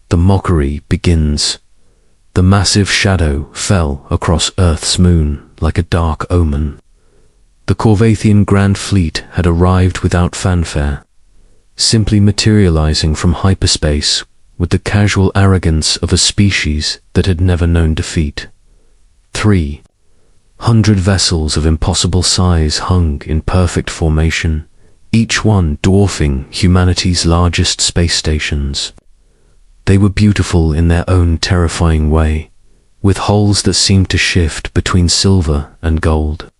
The mockery begins. The massive shadow fell across Earth's moon like a dark omen. The Corvathian Grand Fleet had arrived without fanfare, simply materializing from hyperspace with the casual arrogance of a species that had never known defeat. 300 vessels of impossible size hung in perfect formation, each one dwarfing humanity's largest space stations. They were beautiful in their own terrifying way, with hulls that seemed to shift between silver and gold,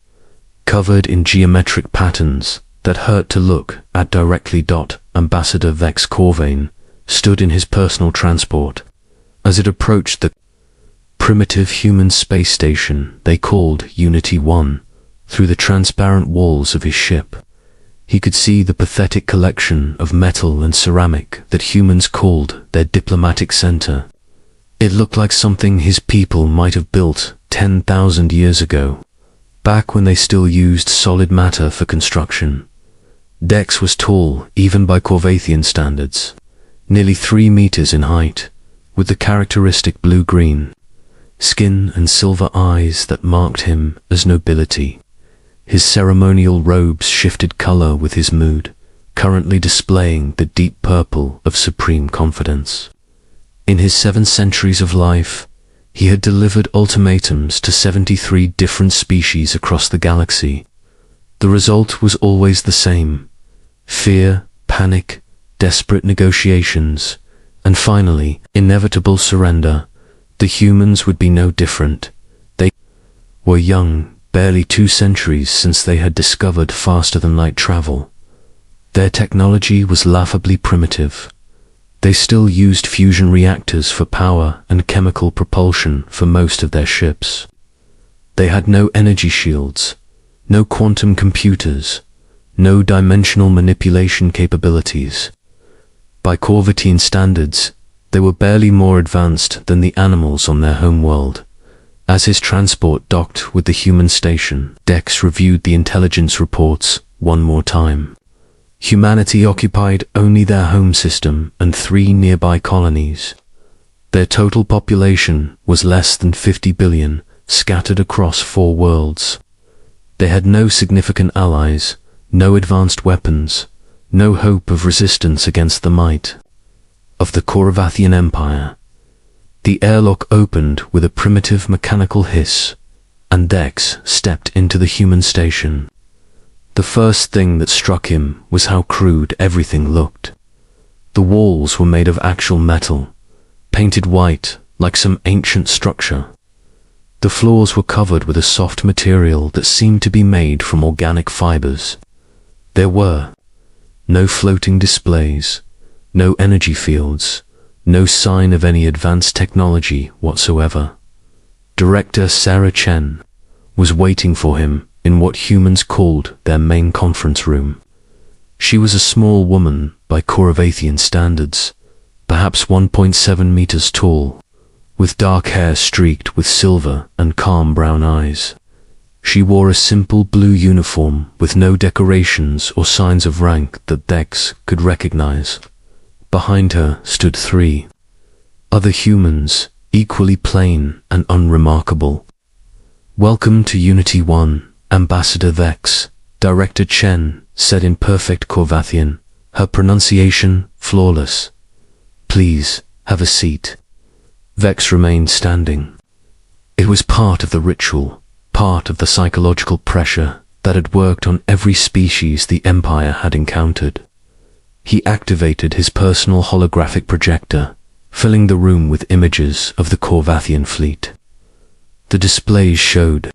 covered in geometric patterns that hurt to look at directly. Ambassador Vex Corvain stood in his personal transport. As it approached the primitive human space station they called Unity-1, through the transparent walls of his ship, he could see the pathetic collection of metal and ceramic that humans called their diplomatic center. It looked like something his people might have built 10,000 years ago, back when they still used solid matter for construction. Dex was tall, even by Corvathian standards, nearly 3 meters in height, with the characteristic blue-green skin and silver eyes that marked him as nobility. His ceremonial robes shifted color with his mood, currently displaying the deep purple of supreme confidence. In his 7 centuries of life, he had delivered ultimatums to 73 different species across the galaxy. The result was always the same: fear, panic, desperate negotiations, and finally, inevitable surrender. The humans would be no different. They were young, barely 2 centuries since they had discovered faster-than-light travel. Their technology was laughably primitive. They still used fusion reactors for power and chemical propulsion for most of their ships. They had no energy shields, no quantum computers, no dimensional manipulation capabilities. By Corvatine standards, they were barely more advanced than the animals on their homeworld. As his transport docked with the human station, Dex reviewed the intelligence reports one more time. Humanity occupied only their home system and 3 nearby colonies. Their total population was less than 50 billion, scattered across 4 worlds. They had no significant allies, no advanced weapons, no hope of resistance against the might of the Corvathian Empire. The airlock opened with a primitive mechanical hiss, and Dex stepped into the human station. The first thing that struck him was how crude everything looked. The walls were made of actual metal, painted white like some ancient structure. The floors were covered with a soft material that seemed to be made from organic fibers. There were no floating displays, no energy fields, no sign of any advanced technology whatsoever. Director Sarah Chen was waiting for him in what humans called their main conference room. She was a small woman by Corvathian standards, perhaps 1.7 meters tall, with dark hair streaked with silver and calm brown eyes. She wore a simple blue uniform with no decorations or signs of rank that Dex could recognize. Behind her stood 3 other humans, equally plain and unremarkable. "Welcome to Unity-1, Ambassador Vex," Director Chen said in perfect Corvathian, her pronunciation flawless. "Please, have a seat." Vex remained standing. It was part of the ritual, part of the psychological pressure that had worked on every species the Empire had encountered. He activated his personal holographic projector, filling the room with images of the Corvathian fleet. The displays showed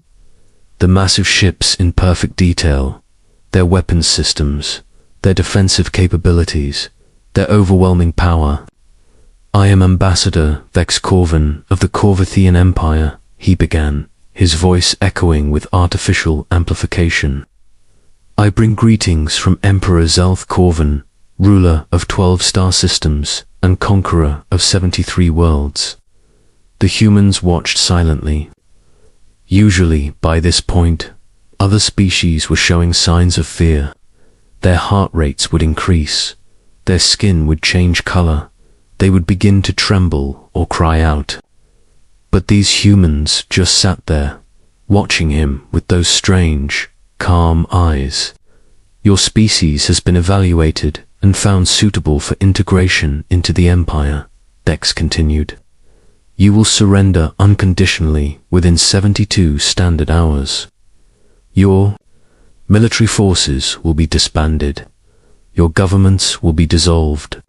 the massive ships in perfect detail, their weapons systems, their defensive capabilities, their overwhelming power. "I am Ambassador Vex Corvin of the Corvathian Empire," he began, his voice echoing with artificial amplification. "I bring greetings from Emperor Zelth Corvin, ruler of 12 star systems and conqueror of 73 worlds." The humans watched silently. Usually, by this point, other species were showing signs of fear. Their heart rates would increase, their skin would change color, they would begin to tremble or cry out. But these humans just sat there, watching him with those strange, calm eyes. Your species has been evaluated and found suitable for integration into the Empire, Dex continued. You will surrender unconditionally within 72 standard hours. Your military forces will be disbanded. Your governments will be dissolved.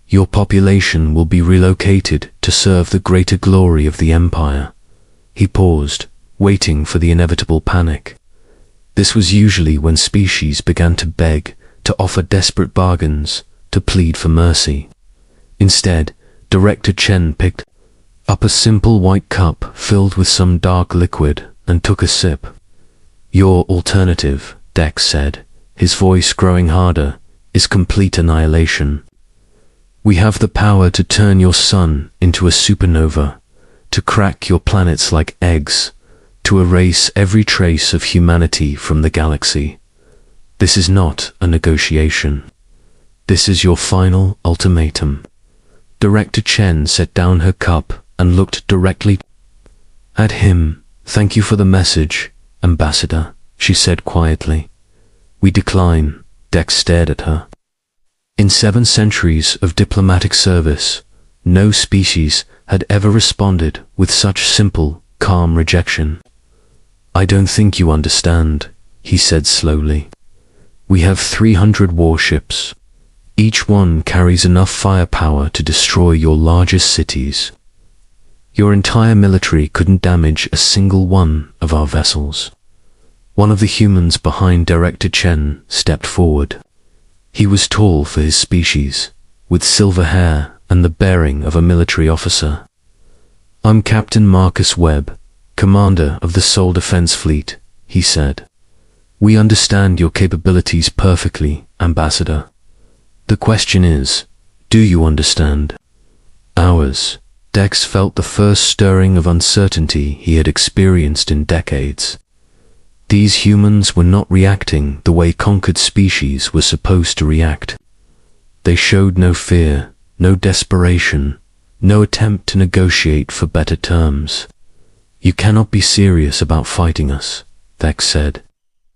Your population will be relocated to serve the greater glory of the Empire. He paused, waiting for the inevitable panic. This was usually when species began to beg, to offer desperate bargains, to plead for mercy. Instead, Director Chen picked up a simple white cup filled with some dark liquid and took a sip. Your alternative, Dex said, his voice growing harder, is complete annihilation. We have the power to turn your sun into a supernova, to crack your planets like eggs, to erase every trace of humanity from the galaxy. This is not a negotiation. This is your final ultimatum. Director Chen set down her cup and looked directly at him. Thank you for the message, Ambassador, she said quietly. We decline. Dex stared at her. In 7 centuries of diplomatic service, no species had ever responded with such simple, calm rejection. I don't think you understand, he said slowly. We have 300 warships. Each one carries enough firepower to destroy your largest cities. Your entire military couldn't damage a single one of our vessels. One of the humans behind Director Chen stepped forward. He was tall for his species, with silver hair and the bearing of a military officer. I'm Captain Marcus Webb, Commander of the Sol Defense Fleet, he said. We understand your capabilities perfectly, Ambassador. The question is, do you understand? Ours. Dex felt the first stirring of uncertainty he had experienced in decades. These humans were not reacting the way conquered species were supposed to react. They showed no fear, no desperation, no attempt to negotiate for better terms. You cannot be serious about fighting us, Dex said.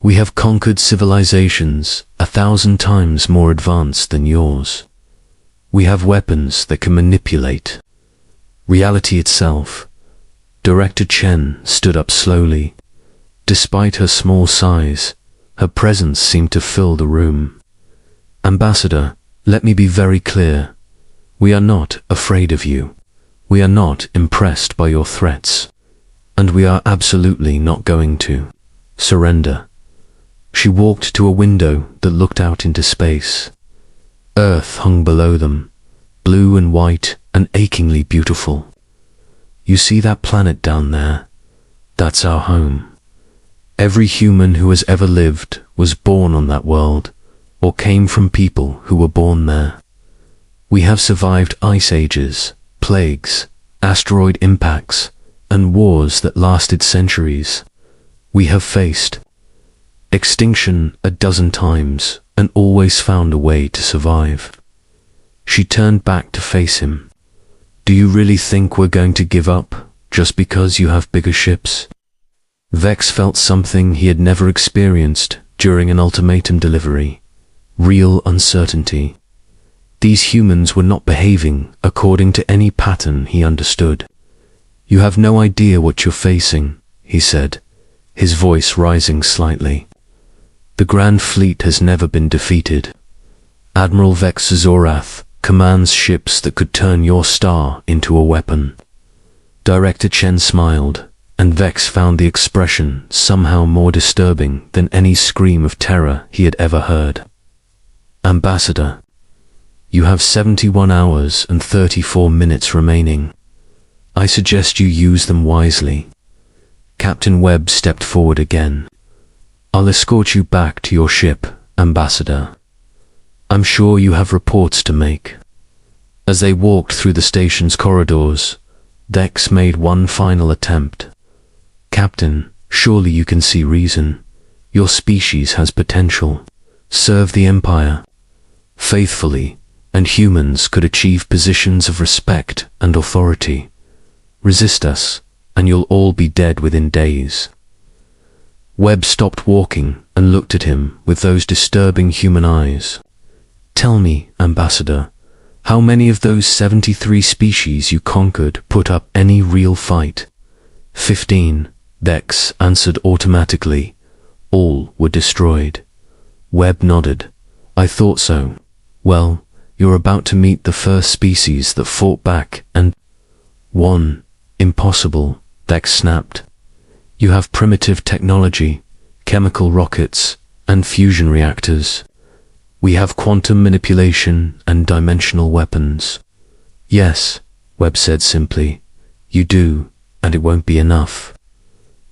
We have conquered civilizations 1,000 times more advanced than yours. We have weapons that can manipulate reality itself. Director Chen stood up slowly. Despite her small size, her presence seemed to fill the room. Ambassador, let me be very clear. We are not afraid of you. We are not impressed by your threats. And we are absolutely not going to surrender. She walked to a window that looked out into space. Earth hung below them, blue and white and achingly beautiful. You see that planet down there? That's our home. Every human who has ever lived was born on that world, or came from people who were born there. We have survived ice ages, plagues, asteroid impacts, and wars that lasted centuries. We have faced extinction 12 times and always found a way to survive. She turned back to face him. Do you really think we're going to give up just because you have bigger ships? Vex felt something he had never experienced during an ultimatum delivery. Real uncertainty. These humans were not behaving according to any pattern he understood. You have no idea what you're facing, he said, his voice rising slightly. The Grand Fleet has never been defeated. Admiral Vex Zorath commands ships that could turn your star into a weapon. Director Chen smiled, and Vex found the expression somehow more disturbing than any scream of terror he had ever heard. Ambassador, you have 71 hours and 34 minutes remaining. I suggest you use them wisely. Captain Webb stepped forward again. I'll escort you back to your ship, Ambassador. I'm sure you have reports to make. As they walked through the station's corridors, Dex made one final attempt. Captain, surely you can see reason. Your species has potential. Serve the Empire faithfully and humans could achieve positions of respect and authority. Resist us, and you'll all be dead within days. Webb stopped walking and looked at him with those disturbing human eyes. Tell me, Ambassador, how many of those 73 species you conquered put up any real fight? 15, Vex answered automatically. All were destroyed. Webb nodded. I thought so. Well, you're about to meet the first species that fought back and... 1. Impossible, Vex snapped. You have primitive technology, chemical rockets, and fusion reactors. We have quantum manipulation and dimensional weapons. Yes, Webb said simply. You do, and it won't be enough.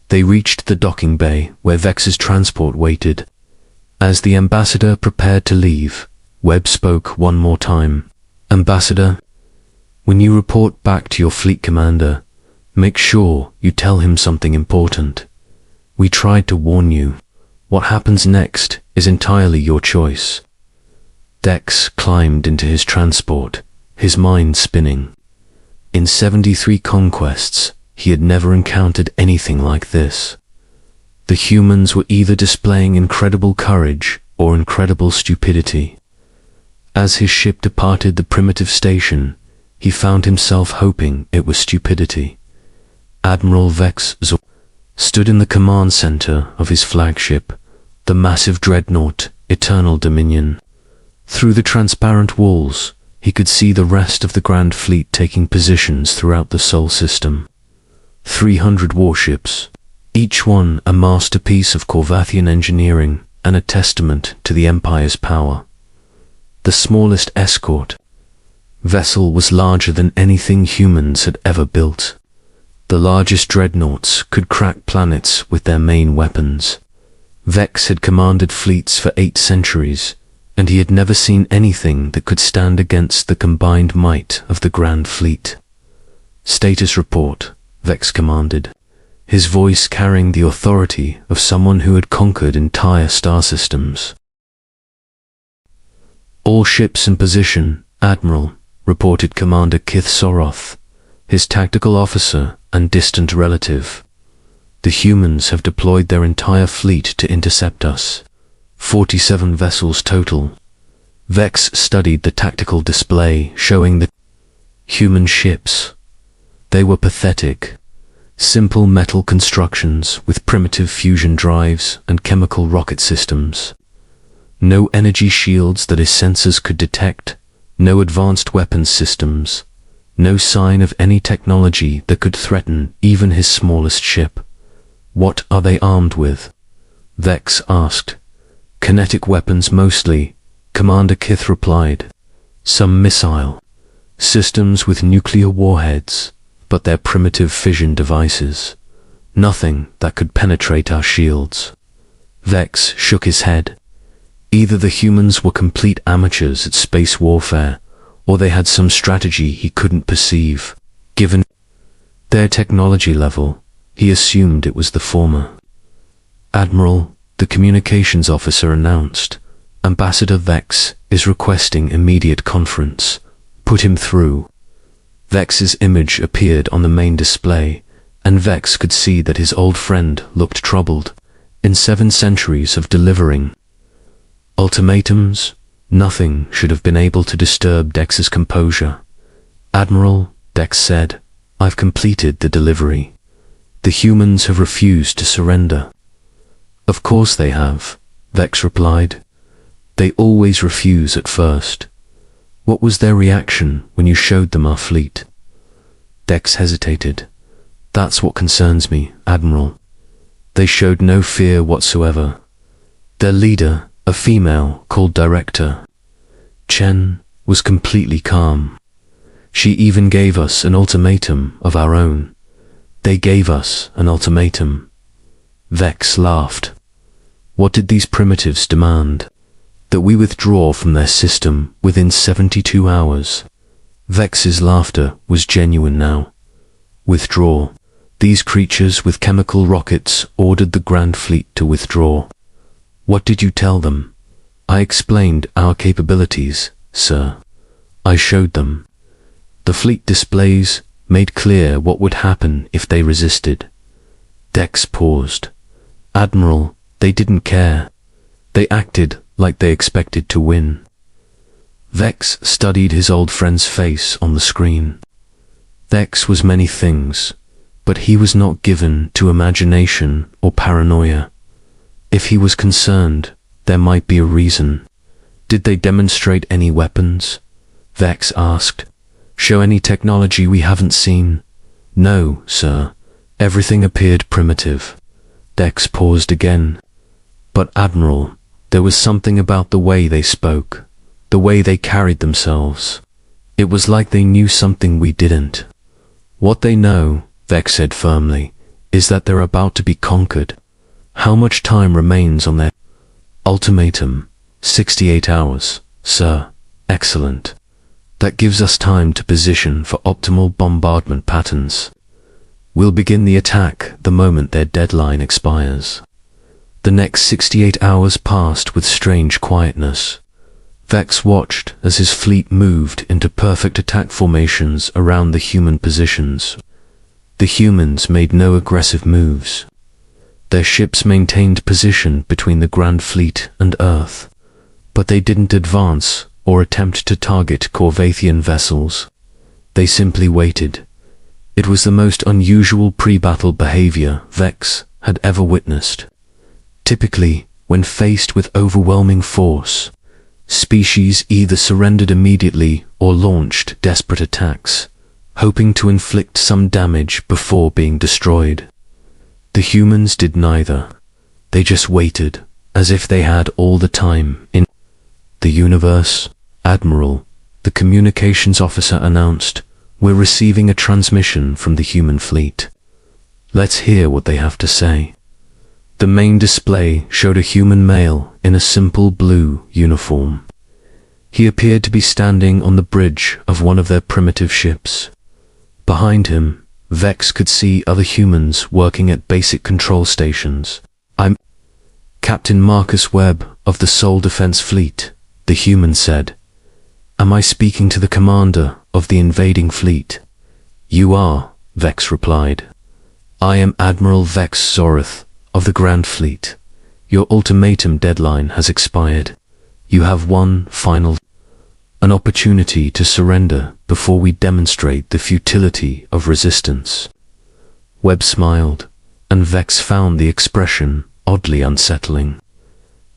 They reached the docking bay where Vex's transport waited. As the ambassador prepared to leave, Webb spoke one more time. Ambassador, when you report back to your fleet commander, make sure you tell him something important. We tried to warn you. What happens next is entirely your choice. Dex climbed into his transport, his mind spinning. In 73 conquests, he had never encountered anything like this. The humans were either displaying incredible courage or incredible stupidity. As his ship departed the primitive station, he found himself hoping it was stupidity. Admiral Vex stood in the command center of his flagship, the massive dreadnought, Eternal Dominion. Through the transparent walls, he could see the rest of the Grand Fleet taking positions throughout the Sol system. 300 warships, each one a masterpiece of Corvathian engineering and a testament to the Empire's power. The smallest escort vessel was larger than anything humans had ever built. The largest dreadnoughts could crack planets with their main weapons. Vex had commanded fleets for 8 centuries, and he had never seen anything that could stand against the combined might of the Grand Fleet. Status report, Vex commanded, his voice carrying the authority of someone who had conquered entire star systems. All ships in position, Admiral, reported Commander Kith Soroth, his tactical officer and distant relative. The humans have deployed their entire fleet to intercept us. 47 vessels total. Vex studied the tactical display showing the human ships. They were pathetic. Simple metal constructions with primitive fusion drives and chemical rocket systems. No energy shields that his sensors could detect, no advanced weapons systems, no sign of any technology that could threaten even his smallest ship. What are they armed with? Vex asked. Kinetic weapons mostly, Commander Kith replied. Some missile systems with nuclear warheads, but they're primitive fission devices. Nothing that could penetrate our shields. Vex shook his head. Either the humans were complete amateurs at space warfare, or they had some strategy he couldn't perceive. Given their technology level, he assumed it was the former. Admiral, the communications officer announced, Ambassador Vex is requesting immediate conference. Put him through. Vex's image appeared on the main display, and Vex could see that his old friend looked troubled. In 7 centuries of delivering ultimatums, nothing should have been able to disturb Dex's composure. Admiral, Dex said, I've completed the delivery. The humans have refused to surrender. Of course they have, Vex replied. They always refuse at first. What was their reaction when you showed them our fleet? Dex hesitated. That's what concerns me, Admiral. They showed no fear whatsoever. Their leader, a female called Director Chen, was completely calm. She even gave us an ultimatum of our own. They gave us an ultimatum. Vex laughed. What did these primitives demand? That we withdraw from their system within 72 hours. Vex's laughter was genuine now. Withdraw. These creatures with chemical rockets ordered the Grand Fleet to withdraw. What did you tell them? I explained our capabilities, sir. I showed them. The fleet displays made clear what would happen if they resisted. Vex paused. Admiral, they didn't care. They acted like they expected to win. Vex studied his old friend's face on the screen. Vex was many things, but he was not given to imagination or paranoia. If he was concerned, there might be a reason. Did they demonstrate any weapons? Vex asked. Show any technology we haven't seen? No, sir. Everything appeared primitive. Vex paused again. But Admiral, there was something about the way they spoke, the way they carried themselves. It was like they knew something we didn't. What they know, Vex said firmly, is that they're about to be conquered. How much time remains on their ultimatum? 68 hours, sir. Excellent. That gives us time to position for optimal bombardment patterns. We'll begin the attack the moment their deadline expires. The next 68 hours passed with strange quietness. Vex watched as his fleet moved into perfect attack formations around the human positions. The humans made no aggressive moves. Their ships maintained position between the Grand Fleet and Earth, but they didn't advance or attempt to target Corvathian vessels. They simply waited. It was the most unusual pre-battle behavior Vex had ever witnessed. Typically, when faced with overwhelming force, species either surrendered immediately or launched desperate attacks, hoping to inflict some damage before being destroyed. The humans did neither. They just waited, as if they had all the time in the universe. Admiral, the communications officer announced, we're receiving a transmission from the human fleet. Let's hear what they have to say. The main display showed a human male in a simple blue uniform. He appeared to be standing on the bridge of one of their primitive ships. Behind him, Vex could see other humans working at basic control stations. I'm Captain Marcus Webb of the Sol Defense Fleet, the human said. Am I speaking to the commander of the invading fleet? You are, Vex replied. I am Admiral Vex Zorath of the Grand Fleet. Your ultimatum deadline has expired. You have one final an opportunity to surrender before we demonstrate the futility of resistance. Webb smiled, and Vex found the expression oddly unsettling.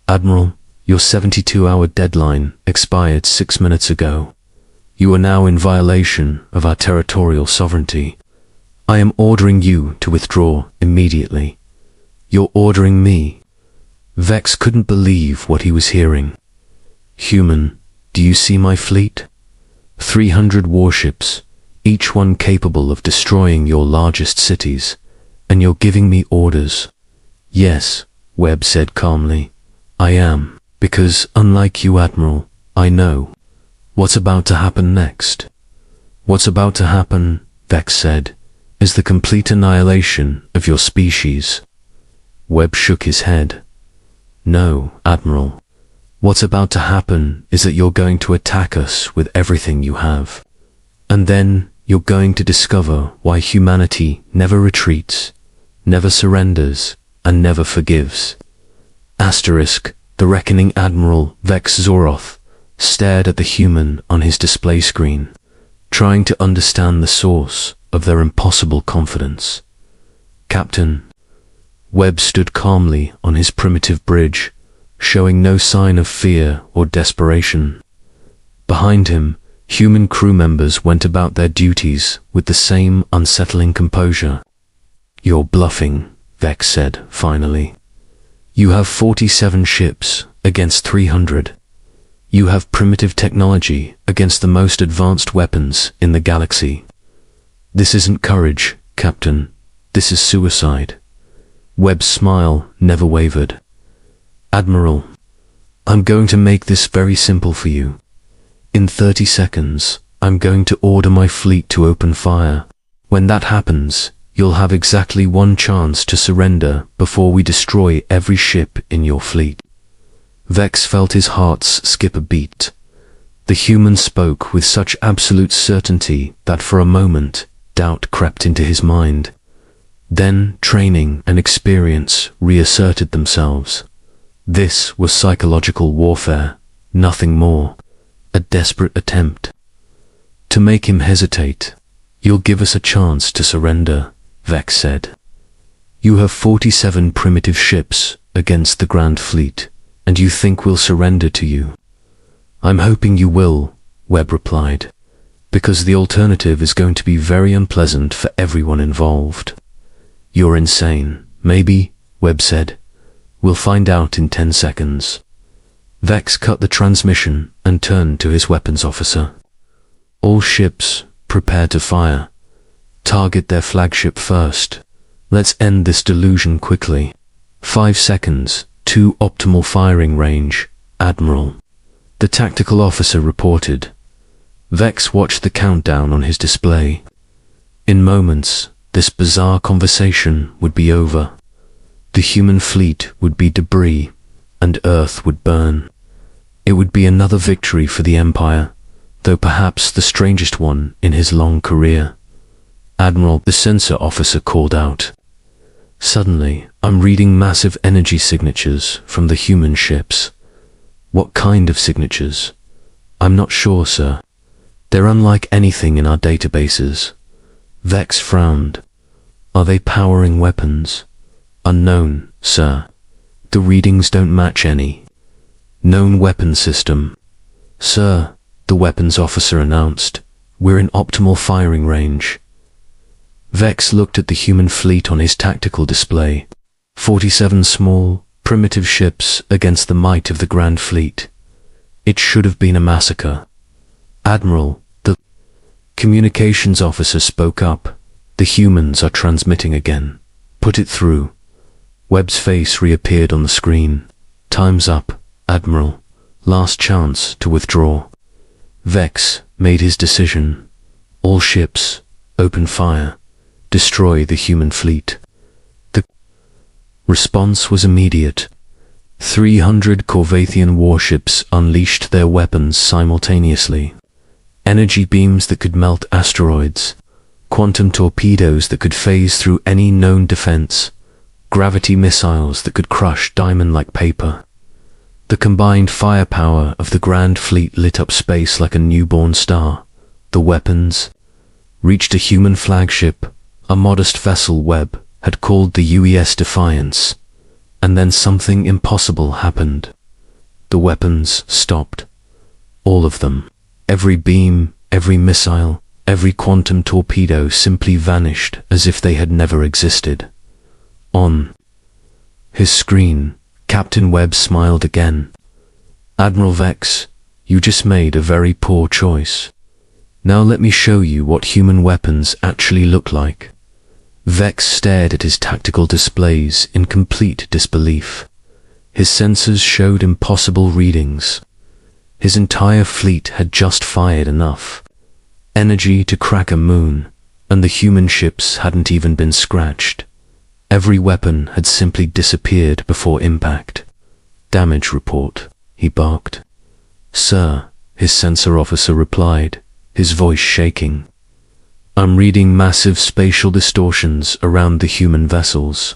Admiral, your 72-hour deadline expired 6 minutes ago. You are now in violation of our territorial sovereignty. I am ordering you to withdraw immediately. You're ordering me? Vex couldn't believe what he was hearing. Human, do you see my fleet? 300 warships, each one capable of destroying your largest cities, and you're giving me orders? Yes, Webb said calmly. I am. Because, unlike you, Admiral, I know what's about to happen next. What's about to happen, Vex said, is the complete annihilation of your species. Webb shook his head. No, Admiral. What's about to happen is that you're going to attack us with everything you have. And then you're going to discover why humanity never retreats, never surrenders, and never forgives. Asterisk. The reckoning Admiral Vex Zoroth stared at the human on his display screen, trying to understand the source of their impossible confidence. Captain. Webb stood calmly on his primitive bridge, showing no sign of fear or desperation. Behind him, human crew members went about their duties with the same unsettling composure. You're bluffing, Vex said finally. You have 47 ships against 300. You have primitive technology against the most advanced weapons in the galaxy. This isn't courage, Captain. This is suicide. Webb's smile never wavered. Admiral, I'm going to make this very simple for you. In 30 seconds, I'm going to order my fleet to open fire. When that happens, you'll have exactly one chance to surrender before we destroy every ship in your fleet. Vex felt his heart skip a beat. The human spoke with such absolute certainty that for a moment, doubt crept into his mind. Then training and experience reasserted themselves. This was psychological warfare, nothing more. A desperate attempt to make him hesitate. "You'll give us a chance to surrender," Vex said. "You have 47 primitive ships against the Grand Fleet, and you think we'll surrender to you?" "I'm hoping you will," Webb replied, "because the alternative is going to be very unpleasant for everyone involved." "You're insane." "Maybe," Webb said. "We'll find out in 10 seconds. Vex cut the transmission and turned to his weapons officer. "All ships, prepare to fire. Target their flagship first. Let's end this delusion quickly. 5 seconds, to optimal firing range, Admiral," the tactical officer reported. Vex watched the countdown on his display. In moments, this bizarre conversation would be over. The human fleet would be debris, and Earth would burn. It would be another victory for the Empire, though perhaps the strangest one in his long career. "Admiral," the sensor officer called out. "Suddenly, I'm reading massive energy signatures from the human ships." "What kind of signatures?" "I'm not sure, sir. They're unlike anything in our databases." Vex frowned. "Are they powering weapons?" "Unknown, sir. The readings don't match any." "Known weapon system." "Sir," the weapons officer announced, "we're in optimal firing range." Vex looked at the human fleet on his tactical display. 47 small, primitive ships against the might of the Grand Fleet. It should have been a massacre. "Admiral," the communications officer spoke up, "the humans are transmitting again. Put it through." Webb's face reappeared on the screen. "Time's up, Admiral. Last chance to withdraw." Vex made his decision. "All ships, open fire. Destroy the human fleet." The response was immediate. 300 Corvathian warships unleashed their weapons simultaneously. Energy beams that could melt asteroids, quantum torpedoes that could phase through any known defense, gravity missiles that could crush diamond like paper. The combined firepower of the Grand Fleet lit up space like a newborn star. The weapons reached a human flagship, a modest vessel Webb had called the UES Defiance, and then something impossible happened. The weapons stopped. All of them. Every beam, every missile, every quantum torpedo simply vanished as if they had never existed. On his screen, Captain Webb smiled again. "Admiral Vex, you just made a very poor choice. Now let me show you what human weapons actually look like." Vex stared at his tactical displays in complete disbelief. His sensors showed impossible readings. His entire fleet had just fired enough energy to crack a moon, and the human ships hadn't even been scratched. Every weapon had simply disappeared before impact. "Damage report," he barked. "Sir," his sensor officer replied, his voice shaking. "I'm reading massive spatial distortions around the human vessels.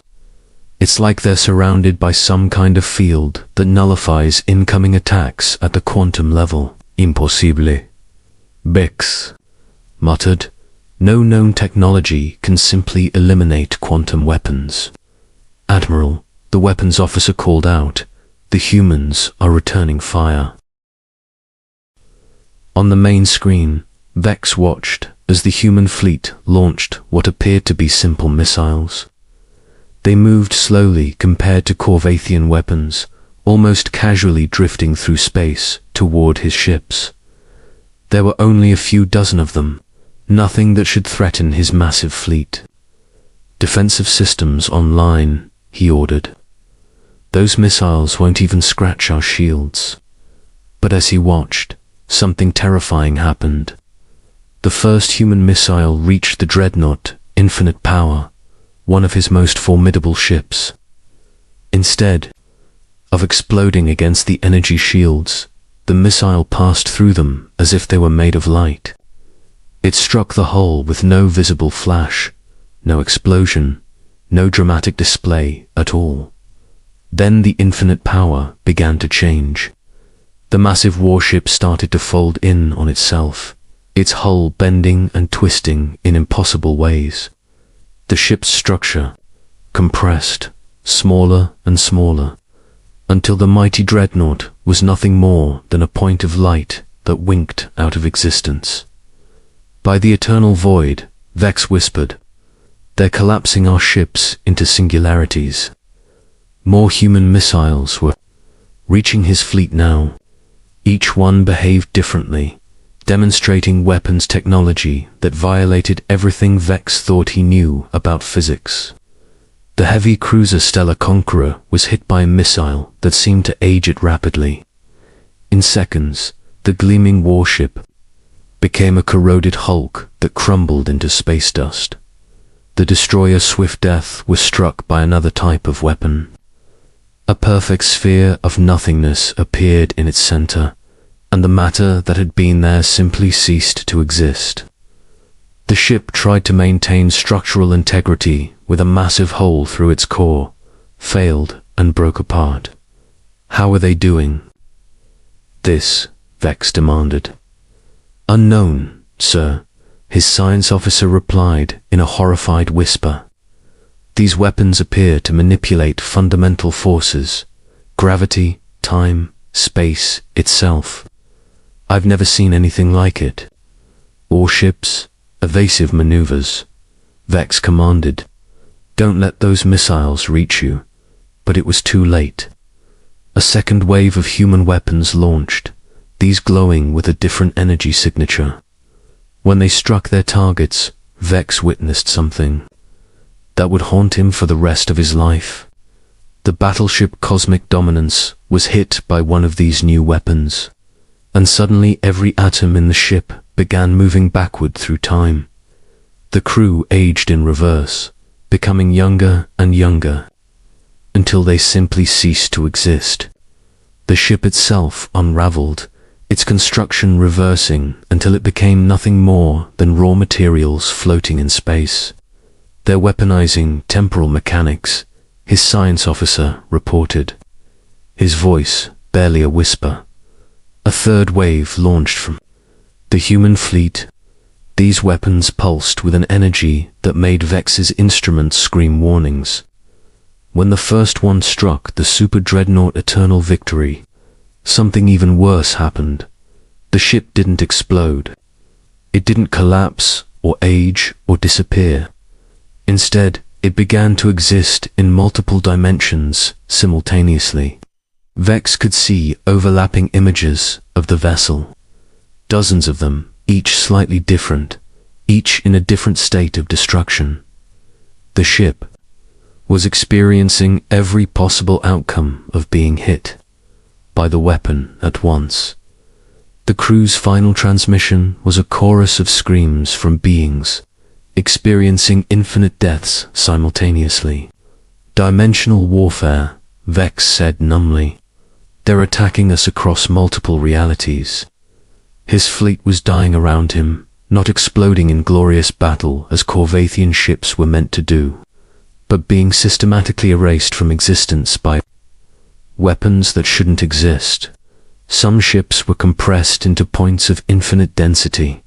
It's like they're surrounded by some kind of field that nullifies incoming attacks at the quantum level." "Impossible," Vex muttered. "No known technology can simply eliminate quantum weapons." "Admiral," the weapons officer called out, "the humans are returning fire." On the main screen, Vex watched as the human fleet launched what appeared to be simple missiles. They moved slowly compared to Corvathian weapons, almost casually drifting through space toward his ships. There were only a few dozen of them, nothing that should threaten his massive fleet. "Defensive systems online," he ordered. "Those missiles won't even scratch our shields." But as he watched, something terrifying happened. The first human missile reached the dreadnought, Infinite Power, one of his most formidable ships. Instead of exploding against the energy shields, the missile passed through them as if they were made of light. It struck the hull with no visible flash, no explosion, no dramatic display at all. Then the infinite power began to change. The massive warship started to fold in on itself, its hull bending and twisting in impossible ways. The ship's structure compressed, smaller and smaller, until the mighty dreadnought was nothing more than a point of light that winked out of existence. By the eternal void, Vex whispered, "They're collapsing our ships into singularities." More human missiles were reaching his fleet now. Each one behaved differently, demonstrating weapons technology that violated everything Vex thought he knew about physics. The heavy cruiser Stellar Conqueror was hit by a missile that seemed to age it rapidly. In seconds, the gleaming warship became a corroded hulk that crumbled into space dust. The destroyer Swift Death was struck by another type of weapon. A perfect sphere of nothingness appeared in its center, and the matter that had been there simply ceased to exist. The ship tried to maintain structural integrity with a massive hole through its core, failed and broke apart. "How are they doing?" "This," Vex demanded. "Unknown, sir," his science officer replied in a horrified whisper. "These weapons appear to manipulate fundamental forces, gravity, time, space itself. I've never seen anything like it. Warships, evasive maneuvers," Vex commanded. "Don't let those missiles reach you." But it was too late. A second wave of human weapons launched, these glowing with a different energy signature. When they struck their targets, Vex witnessed something that would haunt him for the rest of his life. The battleship Cosmic Dominance was hit by one of these new weapons, and suddenly every atom in the ship began moving backward through time. The crew aged in reverse, becoming younger and younger, until they simply ceased to exist. The ship itself unraveled, its construction reversing until it became nothing more than raw materials floating in space. "They're weaponizing temporal mechanics," his science officer reported, his voice barely a whisper. A third wave launched from the human fleet. These weapons pulsed with an energy that made Vex's instruments scream warnings. When the first one struck the super dreadnought Eternal Victory, something even worse happened. The ship didn't explode. It didn't collapse or age or disappear. Instead, it began to exist in multiple dimensions simultaneously. Vex could see overlapping images of the vessel, dozens of them, each slightly different, each in a different state of destruction. The ship was experiencing every possible outcome of being hit by the weapon at once. The crew's final transmission was a chorus of screams from beings experiencing infinite deaths simultaneously. "Dimensional warfare," Vex said numbly. "They're attacking us across multiple realities." His fleet was dying around him, not exploding in glorious battle as Corvathian ships were meant to do, but being systematically erased from existence by weapons that shouldn't exist. Some ships were compressed into points of infinite density.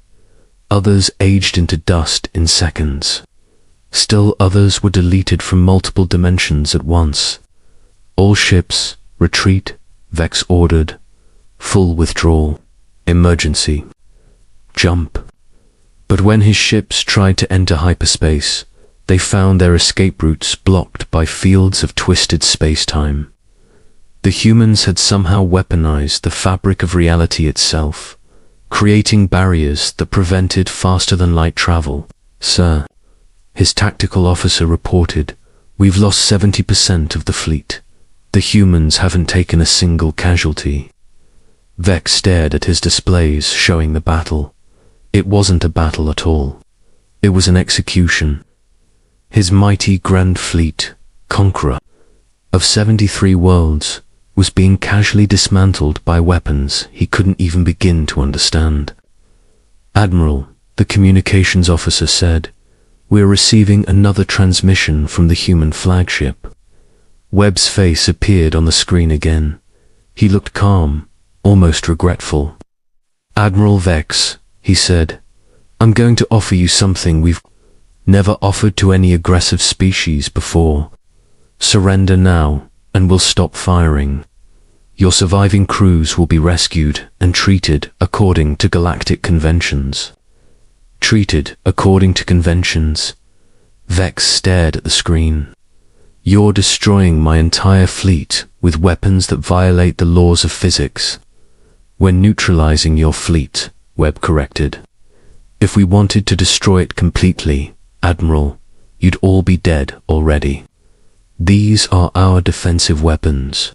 Others aged into dust in seconds. Still others were deleted from multiple dimensions at once. "All ships, retreat," Vex ordered. "Full withdrawal. Emergency. Jump." But when his ships tried to enter hyperspace, they found their escape routes blocked by fields of twisted space-time. The humans had somehow weaponized the fabric of reality itself, creating barriers that prevented faster-than-light travel. "Sir," his tactical officer reported, "we've lost 70% of the fleet. The humans haven't taken a single casualty." Vex stared at his displays showing the battle. It wasn't a battle at all. It was an execution. His mighty grand fleet, conqueror of 73 worlds, was being casually dismantled by weapons he couldn't even begin to understand. "Admiral," the communications officer said, "we're receiving another transmission from the human flagship." Webb's face appeared on the screen again. He looked calm, almost regretful. "Admiral Vex," he said, "I'm going to offer you something we've never offered to any aggressive species before. Surrender now, and we'll stop firing. Your surviving crews will be rescued and treated according to galactic conventions." Treated according to conventions? Vex stared at the screen. "You're destroying my entire fleet with weapons that violate the laws of physics." "We're neutralizing your fleet," Webb corrected. "If we wanted to destroy it completely, Admiral, you'd all be dead already. These are our defensive weapons.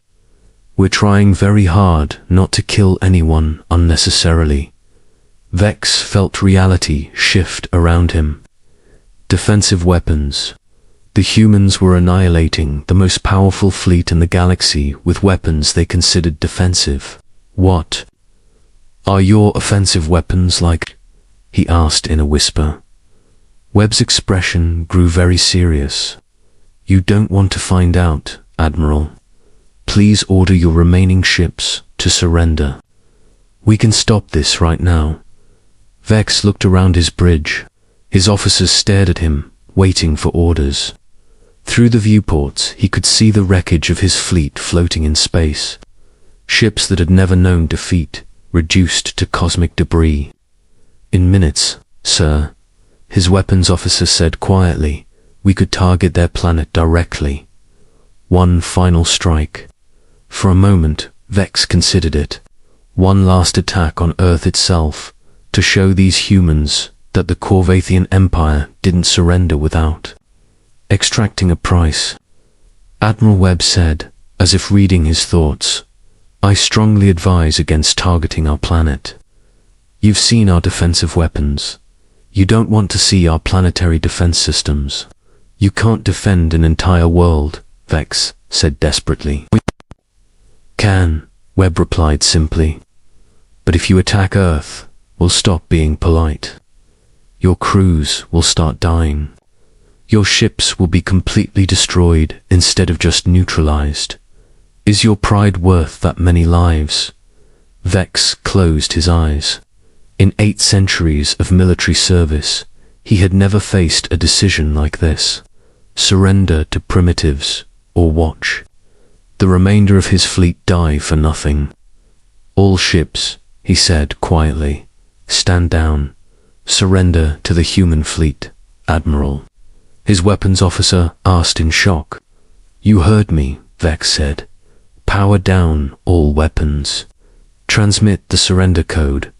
We're trying very hard not to kill anyone unnecessarily." Vex felt reality shift around him. Defensive weapons. The humans were annihilating the most powerful fleet in the galaxy with weapons they considered defensive. "What are your offensive weapons like?" he asked in a whisper. Webb's expression grew very serious. "You don't want to find out, Admiral. Please order your remaining ships to surrender. We can stop this right now." Vex looked around his bridge. His officers stared at him, waiting for orders. Through the viewports, he could see the wreckage of his fleet floating in space. Ships that had never known defeat, reduced to cosmic debris. "In minutes, sir," his weapons officer said quietly, "we could target their planet directly. One final strike." For a moment, Vex considered it. One last attack on Earth itself, to show these humans that the Corvathian Empire didn't surrender without extracting a price. Admiral Webb said, as if reading his thoughts, "I strongly advise against targeting our planet. You've seen our defensive weapons. You don't want to see our planetary defense systems. You can't defend an entire world," Vex said desperately. "We can," Webb replied simply. "But if you attack Earth, we'll stop being polite. Your crews will start dying. Your ships will be completely destroyed instead of just neutralized. Is your pride worth that many lives?" Vex closed his eyes. In 8 centuries of military service, he had never faced a decision like this. Surrender to primitives, or watch the remainder of his fleet die for nothing. "All ships," he said quietly, "stand down. Surrender to the human fleet, Admiral." His weapons officer asked in shock. "You heard me," Vex said. "Power down all weapons. Transmit the surrender code."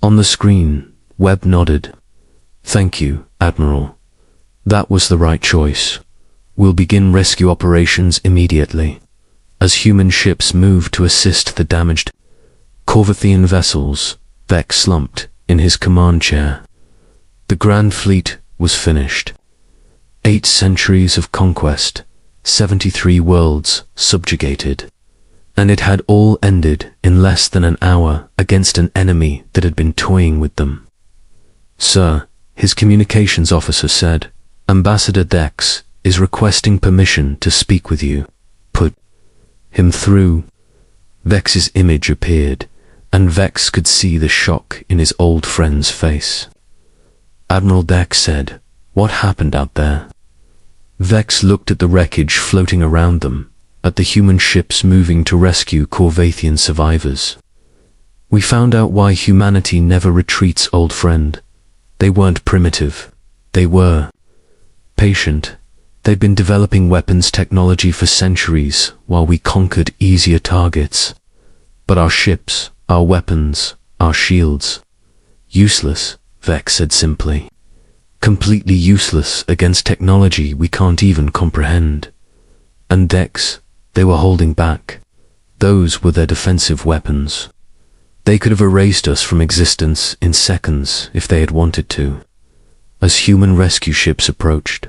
On the screen, Webb nodded. "Thank you, Admiral. That was the right choice. We'll begin rescue operations immediately." As human ships moved to assist the damaged Corvathian vessels, Vex slumped in his command chair. The Grand Fleet was finished. 8 centuries of conquest, 73 worlds subjugated. And it had all ended in less than an hour against an enemy that had been toying with them. "Sir," his communications officer said, "Ambassador Dex is requesting permission to speak with you." "Put him through." Vex's image appeared, and Vex could see the shock in his old friend's face. Admiral Dex said, "What happened out there?" Vex looked at the wreckage floating around them, at the human ships moving to rescue Corvathian survivors. "We found out why humanity never retreats, old friend. They weren't primitive. They were patient. They'd been developing weapons technology for centuries while we conquered easier targets. But our ships, our weapons, our shields, useless," Vex said simply. "Completely useless against technology we can't even comprehend." And Dex, they were holding back. Those were their defensive weapons. They could have erased us from existence in seconds if they had wanted to. As human rescue ships approached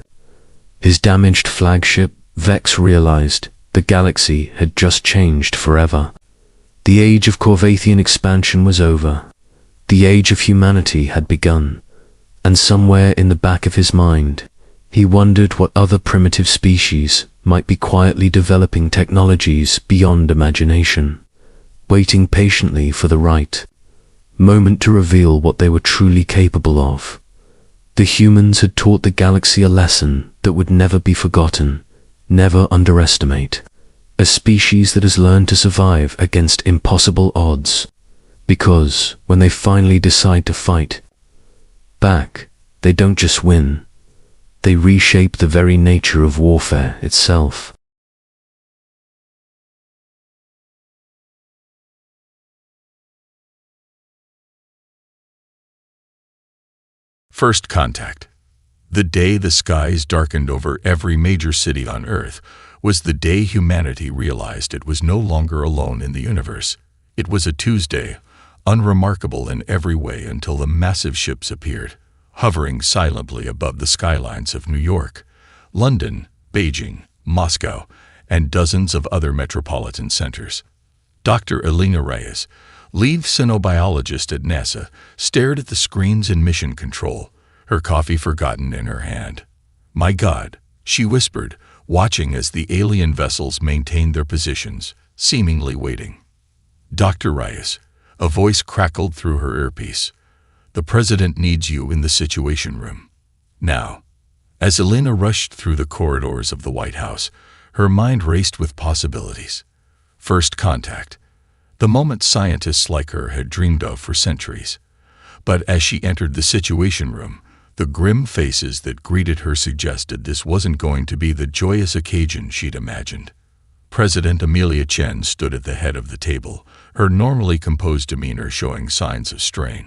his damaged flagship, Vex realized The galaxy had just changed forever. The age of Corvathian expansion was over. The age of humanity had begun. And somewhere in the back of his mind, he wondered what other primitive species might be quietly developing technologies beyond imagination, waiting patiently for the right moment to reveal what they were truly capable of. The humans had taught the galaxy a lesson that would never be forgotten. Never underestimate a species that has learned to survive against impossible odds. Because when they finally decide to fight back, they don't just win, they reshape the very nature of warfare itself. First contact. The day the skies darkened over every major city on Earth was the day humanity realized it was no longer alone in the universe. It was a Tuesday, unremarkable in every way until the massive ships appeared, hovering silently above the skylines of New York, London, Beijing, Moscow, and dozens of other metropolitan centers. Dr. Elena Reyes, lead cynobiologist at NASA, stared at the screens in mission control, her coffee forgotten in her hand. "My God," she whispered, watching as the alien vessels maintained their positions, seemingly waiting. "Dr. Reyes," a voice crackled through her earpiece, "the President needs you in the Situation Room. Now." As Elena rushed through the corridors of the White House, her mind raced with possibilities. First contact. The moment scientists like her had dreamed of for centuries. But as she entered the Situation Room, the grim faces that greeted her suggested this wasn't going to be the joyous occasion she'd imagined. President Amelia Chen stood at the head of the table, her normally composed demeanor showing signs of strain.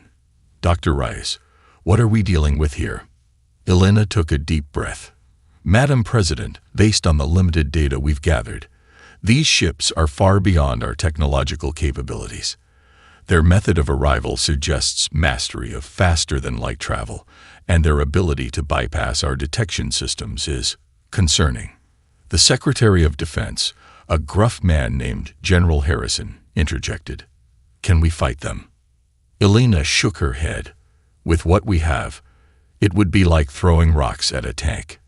"Dr. Reyes, what are we dealing with here?" Elena took a deep breath. "Madam President, based on the limited data we've gathered, these ships are far beyond our technological capabilities. Their method of arrival suggests mastery of faster-than-light travel, and their ability to bypass our detection systems is concerning." The Secretary of Defense, a gruff man named General Harrison, interjected. "Can we fight them?" Elena shook her head. "With what we have, it would be like throwing rocks at a tank."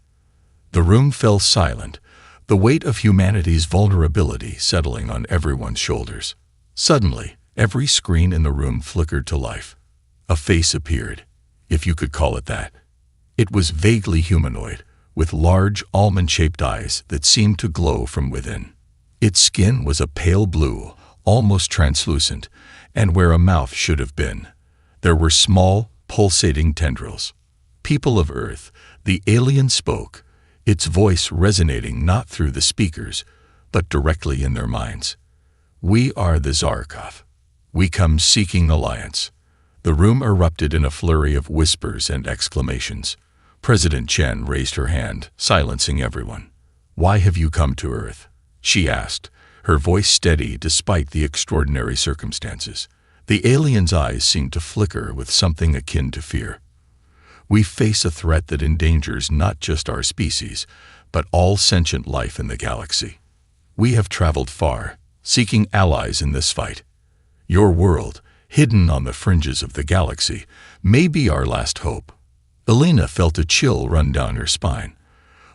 The room fell silent, the weight of humanity's vulnerability settling on everyone's shoulders. Suddenly, every screen in the room flickered to life. A face appeared, if you could call it that. It was vaguely humanoid, with large almond-shaped eyes that seemed to glow from within. Its skin was a pale blue, almost translucent, and where a mouth should have been, there were small, pulsating tendrils. "People of Earth," the alien spoke, its voice resonating not through the speakers, but directly in their minds. "We are the Zarkov. We come seeking alliance." The room erupted in a flurry of whispers and exclamations. President Chen raised her hand, silencing everyone. "Why have you come to Earth?" she asked, her voice steady despite the extraordinary circumstances. The alien's eyes seemed to flicker with something akin to fear. "We face a threat that endangers not just our species, but all sentient life in the galaxy. We have traveled far, seeking allies in this fight. Your world, hidden on the fringes of the galaxy, may be our last hope." Elena felt a chill run down her spine.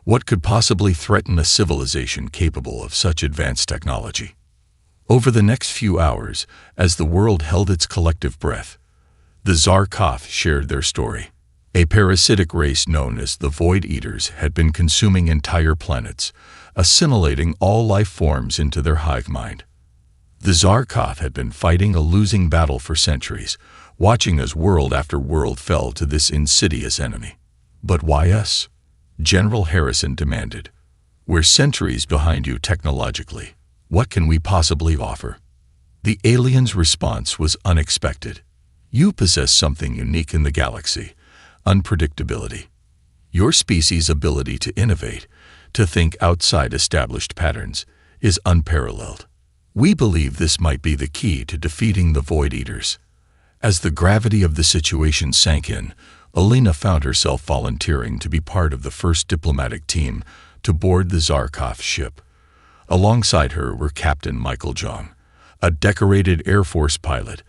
What could possibly threaten a civilization capable of such advanced technology? Over the next few hours, as the world held its collective breath, the Zarkov shared their story. A parasitic race known as the Void Eaters had been consuming entire planets, assimilating all life forms into their hive mind. The Zarkov had been fighting a losing battle for centuries, watching as world after world fell to this insidious enemy. "But why us?" General Harrison demanded. "We're centuries behind you technologically. What can we possibly offer?" The alien's response was unexpected. "You possess something unique in the galaxy: unpredictability. Your species' ability to innovate, to think outside established patterns, is unparalleled. We believe this might be the key to defeating the Void Eaters." As the gravity of the situation sank in, Elena found herself volunteering to be part of the first diplomatic team to board the Zarkov ship. Alongside her were Captain Michael Jong, a decorated Air Force pilot,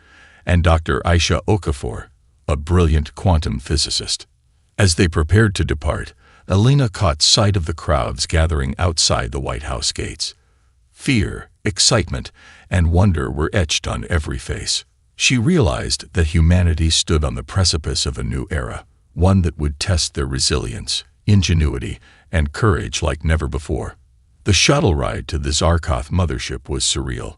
and Dr. Aisha Okafor, a brilliant quantum physicist. As they prepared to depart, Elena caught sight of the crowds gathering outside the White House gates. Fear, excitement, and wonder were etched on every face. She realized that humanity stood on the precipice of a new era, one that would test their resilience, ingenuity, and courage like never before. The shuttle ride to the Zarkov mothership was surreal.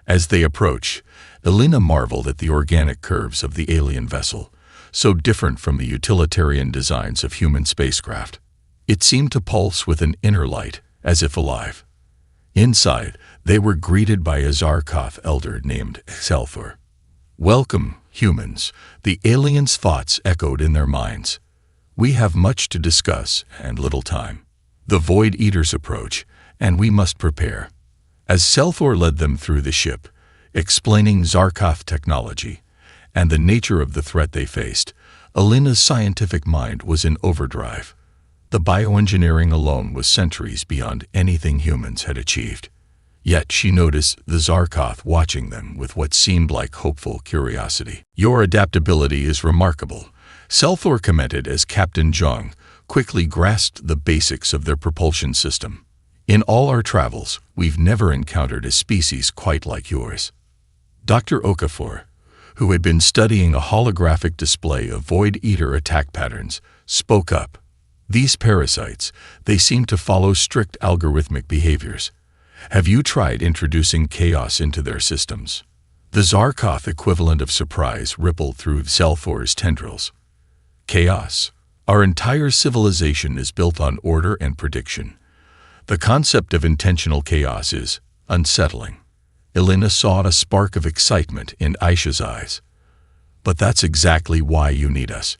As they approached, Elena marveled at the organic curves of the alien vessel, so different from the utilitarian designs of human spacecraft. It seemed to pulse with an inner light, as if alive. Inside, they were greeted by a Zarkov elder named Selthor. "Welcome, humans," the aliens' thoughts echoed in their minds. "We have much to discuss and little time. The Void Eaters approach, and we must prepare." As Selthor led them through the ship, explaining Zarkov technology and the nature of the threat they faced, Elena's scientific mind was in overdrive. The bioengineering alone was centuries beyond anything humans had achieved. Yet she noticed the Zarkov watching them with what seemed like hopeful curiosity. "Your adaptability is remarkable," Selthor commented as Captain Jung quickly grasped the basics of their propulsion system. "In all our travels, we've never encountered a species quite like yours." Dr. Okafor, who had been studying a holographic display of Void Eater attack patterns, spoke up. "These parasites, they seem to follow strict algorithmic behaviors. Have you tried introducing chaos into their systems?" The Zarkov equivalent of surprise rippled through Selthor's tendrils. "Chaos? Our entire civilization is built on order and prediction. The concept of intentional chaos is unsettling." Elena saw a spark of excitement in Aisha's eyes. "But that's exactly why you need us.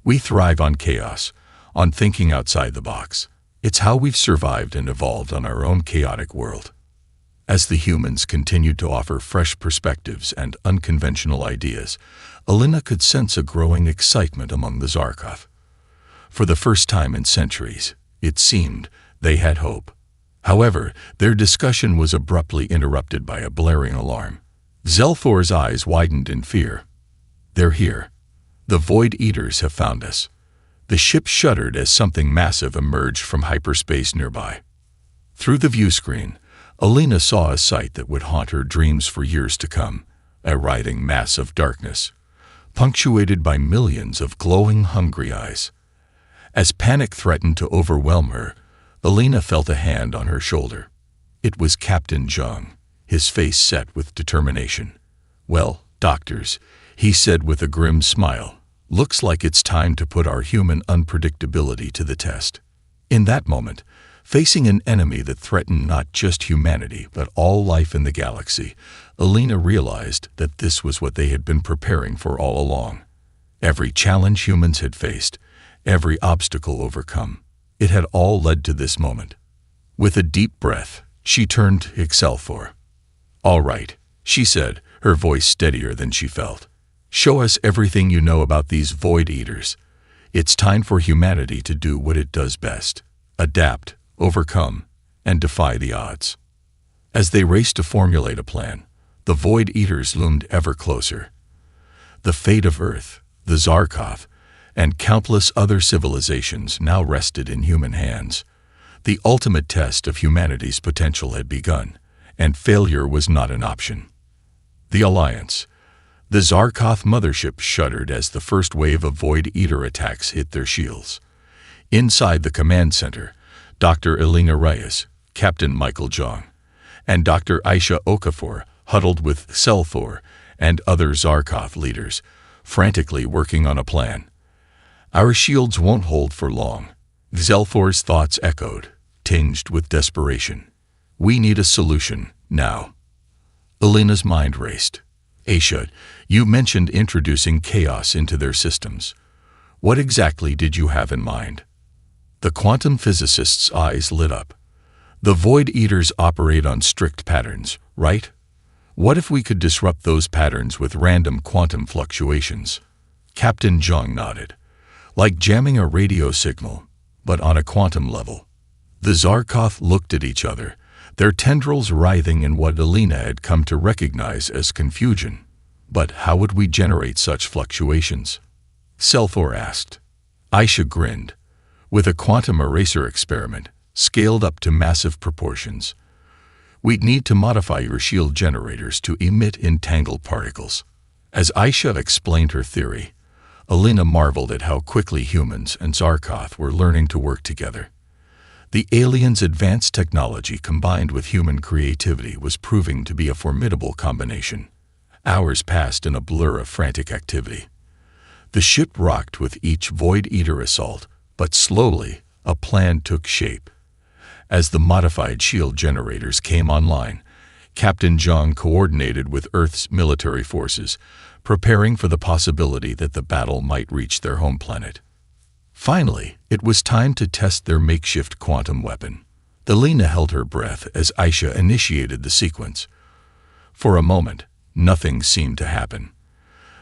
We thrive on chaos, on thinking outside the box. It's how we've survived and evolved on our own chaotic world." As the humans continued to offer fresh perspectives and unconventional ideas, Elena could sense a growing excitement among the Zarkov. For the first time in centuries, it seemed, they had hope. However, their discussion was abruptly interrupted by a blaring alarm. Selthor's eyes widened in fear. "They're here. The Void Eaters have found us." The ship shuddered as something massive emerged from hyperspace nearby. Through the viewscreen, Elena saw a sight that would haunt her dreams for years to come, a writhing mass of darkness, punctuated by millions of glowing, hungry eyes. As panic threatened to overwhelm her, Elena felt a hand on her shoulder. It was Captain Jung, his face set with determination. "Well, doctors," he said with a grim smile, "looks like it's time to put our human unpredictability to the test." In that moment, facing an enemy that threatened not just humanity but all life in the galaxy, Elena realized that this was what they had been preparing for all along. Every challenge humans had faced, every obstacle overcome, it had all led to this moment. With a deep breath, she turned to Selthor. "All right," she said, her voice steadier than she felt. "Show us everything you know about these Void Eaters. It's time for humanity to do what it does best: adapt, overcome, and defy the odds." As they raced to formulate a plan, the Void Eaters loomed ever closer. The fate of Earth, the Zarkov, and countless other civilizations now rested in human hands. The ultimate test of humanity's potential had begun, and failure was not an option. The Alliance. The Zarkov mothership shuddered as the first wave of Void Eater attacks hit their shields. Inside the command center, Dr. Elena Reyes, Captain Michael Jong, and Dr. Aisha Okafor huddled with Selthor and other Zarkov leaders, frantically working on a plan. "Our shields won't hold for long," Selthor's thoughts echoed, tinged with desperation. "We need a solution, now." Elena's mind raced. "Aisha, you mentioned introducing chaos into their systems. What exactly did you have in mind?" The quantum physicist's eyes lit up. "The Void Eaters operate on strict patterns, right? What if we could disrupt those patterns with random quantum fluctuations?" Captain Jung nodded. "Like jamming a radio signal, but on a quantum level." The Zarkov looked at each other, their tendrils writhing in what Alina had come to recognize as confusion. But how would we generate such fluctuations? Selthor asked. Aisha grinned. With a quantum eraser experiment, scaled up to massive proportions. We'd need to modify your shield generators to emit entangled particles. As Aisha explained her theory, Alina marveled at how quickly humans and Zarkoth were learning to work together. The aliens' advanced technology combined with human creativity was proving to be a formidable combination. Hours passed in a blur of frantic activity. The ship rocked with each Void Eater assault, but slowly a plan took shape. As the modified shield generators came online, Captain Zhang coordinated with Earth's military forces, preparing for the possibility that the battle might reach their home planet. Finally, it was time to test their makeshift quantum weapon. Alina held her breath as Aisha initiated the sequence. For a moment, nothing seemed to happen.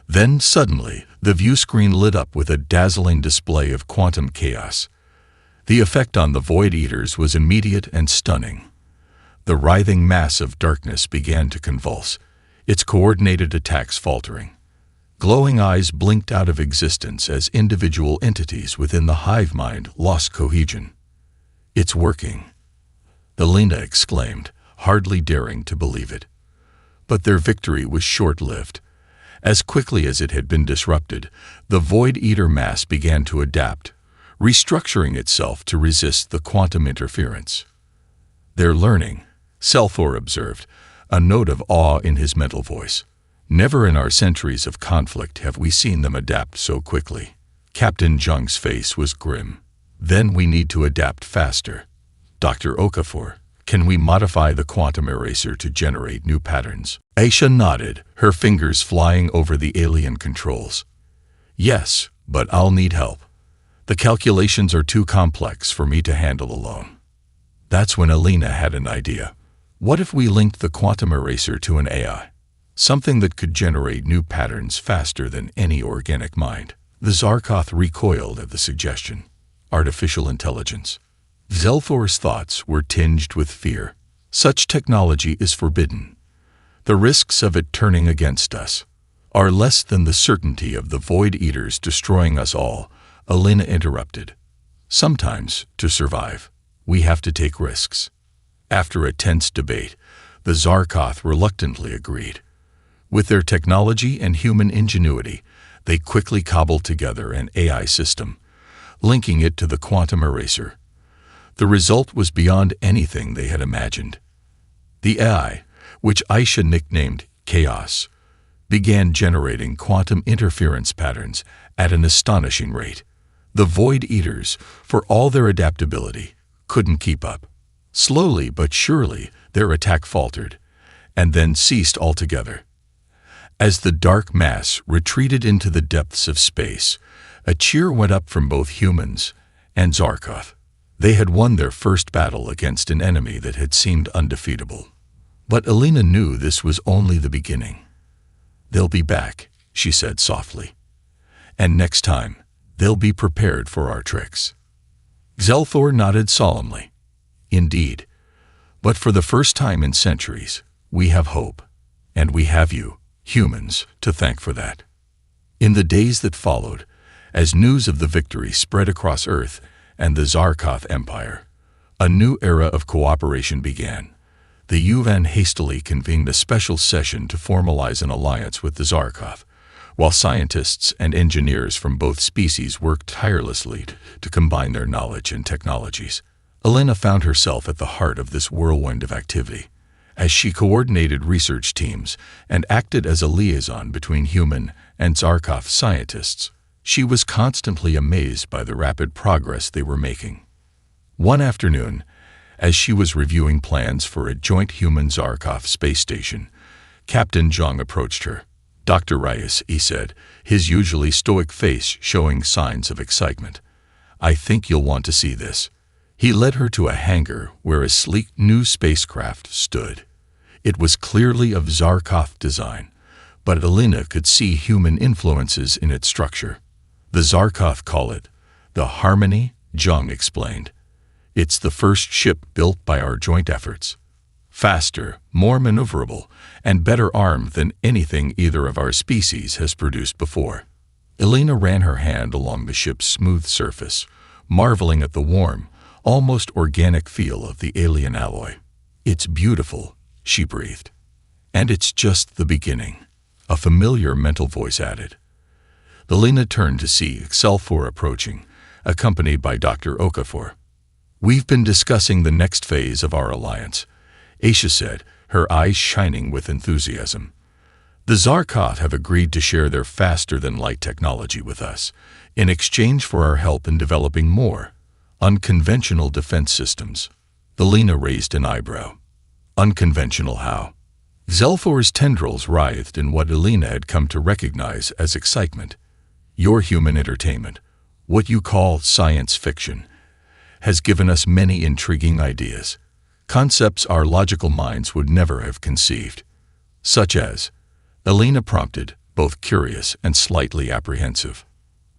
Then, suddenly, the view screen lit up with a dazzling display of quantum chaos. The effect on the Void Eaters was immediate and stunning. The writhing mass of darkness began to convulse, its coordinated attacks faltering. Glowing eyes blinked out of existence as individual entities within the hive mind lost cohesion. It's working, Alina exclaimed, hardly daring to believe it. But their victory was short-lived. As quickly as it had been disrupted, the Void Eater mass began to adapt, restructuring itself to resist the quantum interference. They're learning, Selthor observed, a note of awe in his mental voice. Never in our centuries of conflict have we seen them adapt so quickly. Captain Zhang's face was grim. Then we need to adapt faster. Dr. Okafor, can we modify the quantum eraser to generate new patterns? Aisha nodded, her fingers flying over the alien controls. Yes, but I'll need help. The calculations are too complex for me to handle alone. That's when Alina had an idea. What if we linked the quantum eraser to an AI? Something that could generate new patterns faster than any organic mind. The Zarkoth recoiled at the suggestion. Artificial intelligence. Zelthor's thoughts were tinged with fear. Such technology is forbidden. The risks of it turning against us are less than the certainty of the Void Eaters destroying us all, Alina interrupted. Sometimes, to survive, we have to take risks. After a tense debate, the Zarkoth reluctantly agreed. With their technology and human ingenuity, they quickly cobbled together an AI system, linking it to the quantum eraser. The result was beyond anything they had imagined. The AI, which Aisha nicknamed Chaos, began generating quantum interference patterns at an astonishing rate. The Void Eaters, for all their adaptability, couldn't keep up. Slowly but surely, their attack faltered, and then ceased altogether. As the dark mass retreated into the depths of space, a cheer went up from both humans and Zarkoth. They had won their first battle against an enemy that had seemed undefeatable. But Alina knew this was only the beginning. They'll be back, she said softly. And next time, they'll be prepared for our tricks. Zelthor nodded solemnly. Indeed. But for the first time in centuries, we have hope. And we have you, humans, to thank for that. In the days that followed, as news of the victory spread across Earth and the Zarkoth Empire, a new era of cooperation began. The Yuvan hastily convened a special session to formalize an alliance with the Zarkoth, while scientists and engineers from both species worked tirelessly to combine their knowledge and technologies. Alina found herself at the heart of this whirlwind of activity. As she coordinated research teams and acted as a liaison between human and Zarkoth scientists, she was constantly amazed by the rapid progress they were making. One afternoon, as she was reviewing plans for a joint human-Zarkoth space station, Captain Zhang approached her. Dr. Reyes, he said, his usually stoic face showing signs of excitement. I think you'll want to see this. He led her to a hangar where a sleek new spacecraft stood. It was clearly of Zarkoth design, but Alina could see human influences in its structure. The Zarkoth call it the Harmony, Zhang explained. It's the first ship built by our joint efforts. faster, more maneuverable, and better armed than anything either of our species has produced before. Elena ran her hand along the ship's smooth surface, marveling at the warm, almost organic feel of the alien alloy. "It's beautiful," she breathed. "And it's just the beginning," a familiar mental voice added. Elena turned to see HFY approaching, accompanied by Dr. Okafor. "We've been discussing the next phase of our alliance," Aisha said, her eyes shining with enthusiasm. "The Zarkoth have agreed to share their faster-than-light technology with us, in exchange for our help in developing more unconventional defense systems." Elena raised an eyebrow. "Unconventional how?" Zelfor's tendrils writhed in what Elena had come to recognize as excitement. "Your human entertainment, what you call science fiction, has given us many intriguing ideas, concepts our logical minds would never have conceived." "Such as?" Elena prompted, both curious and slightly apprehensive.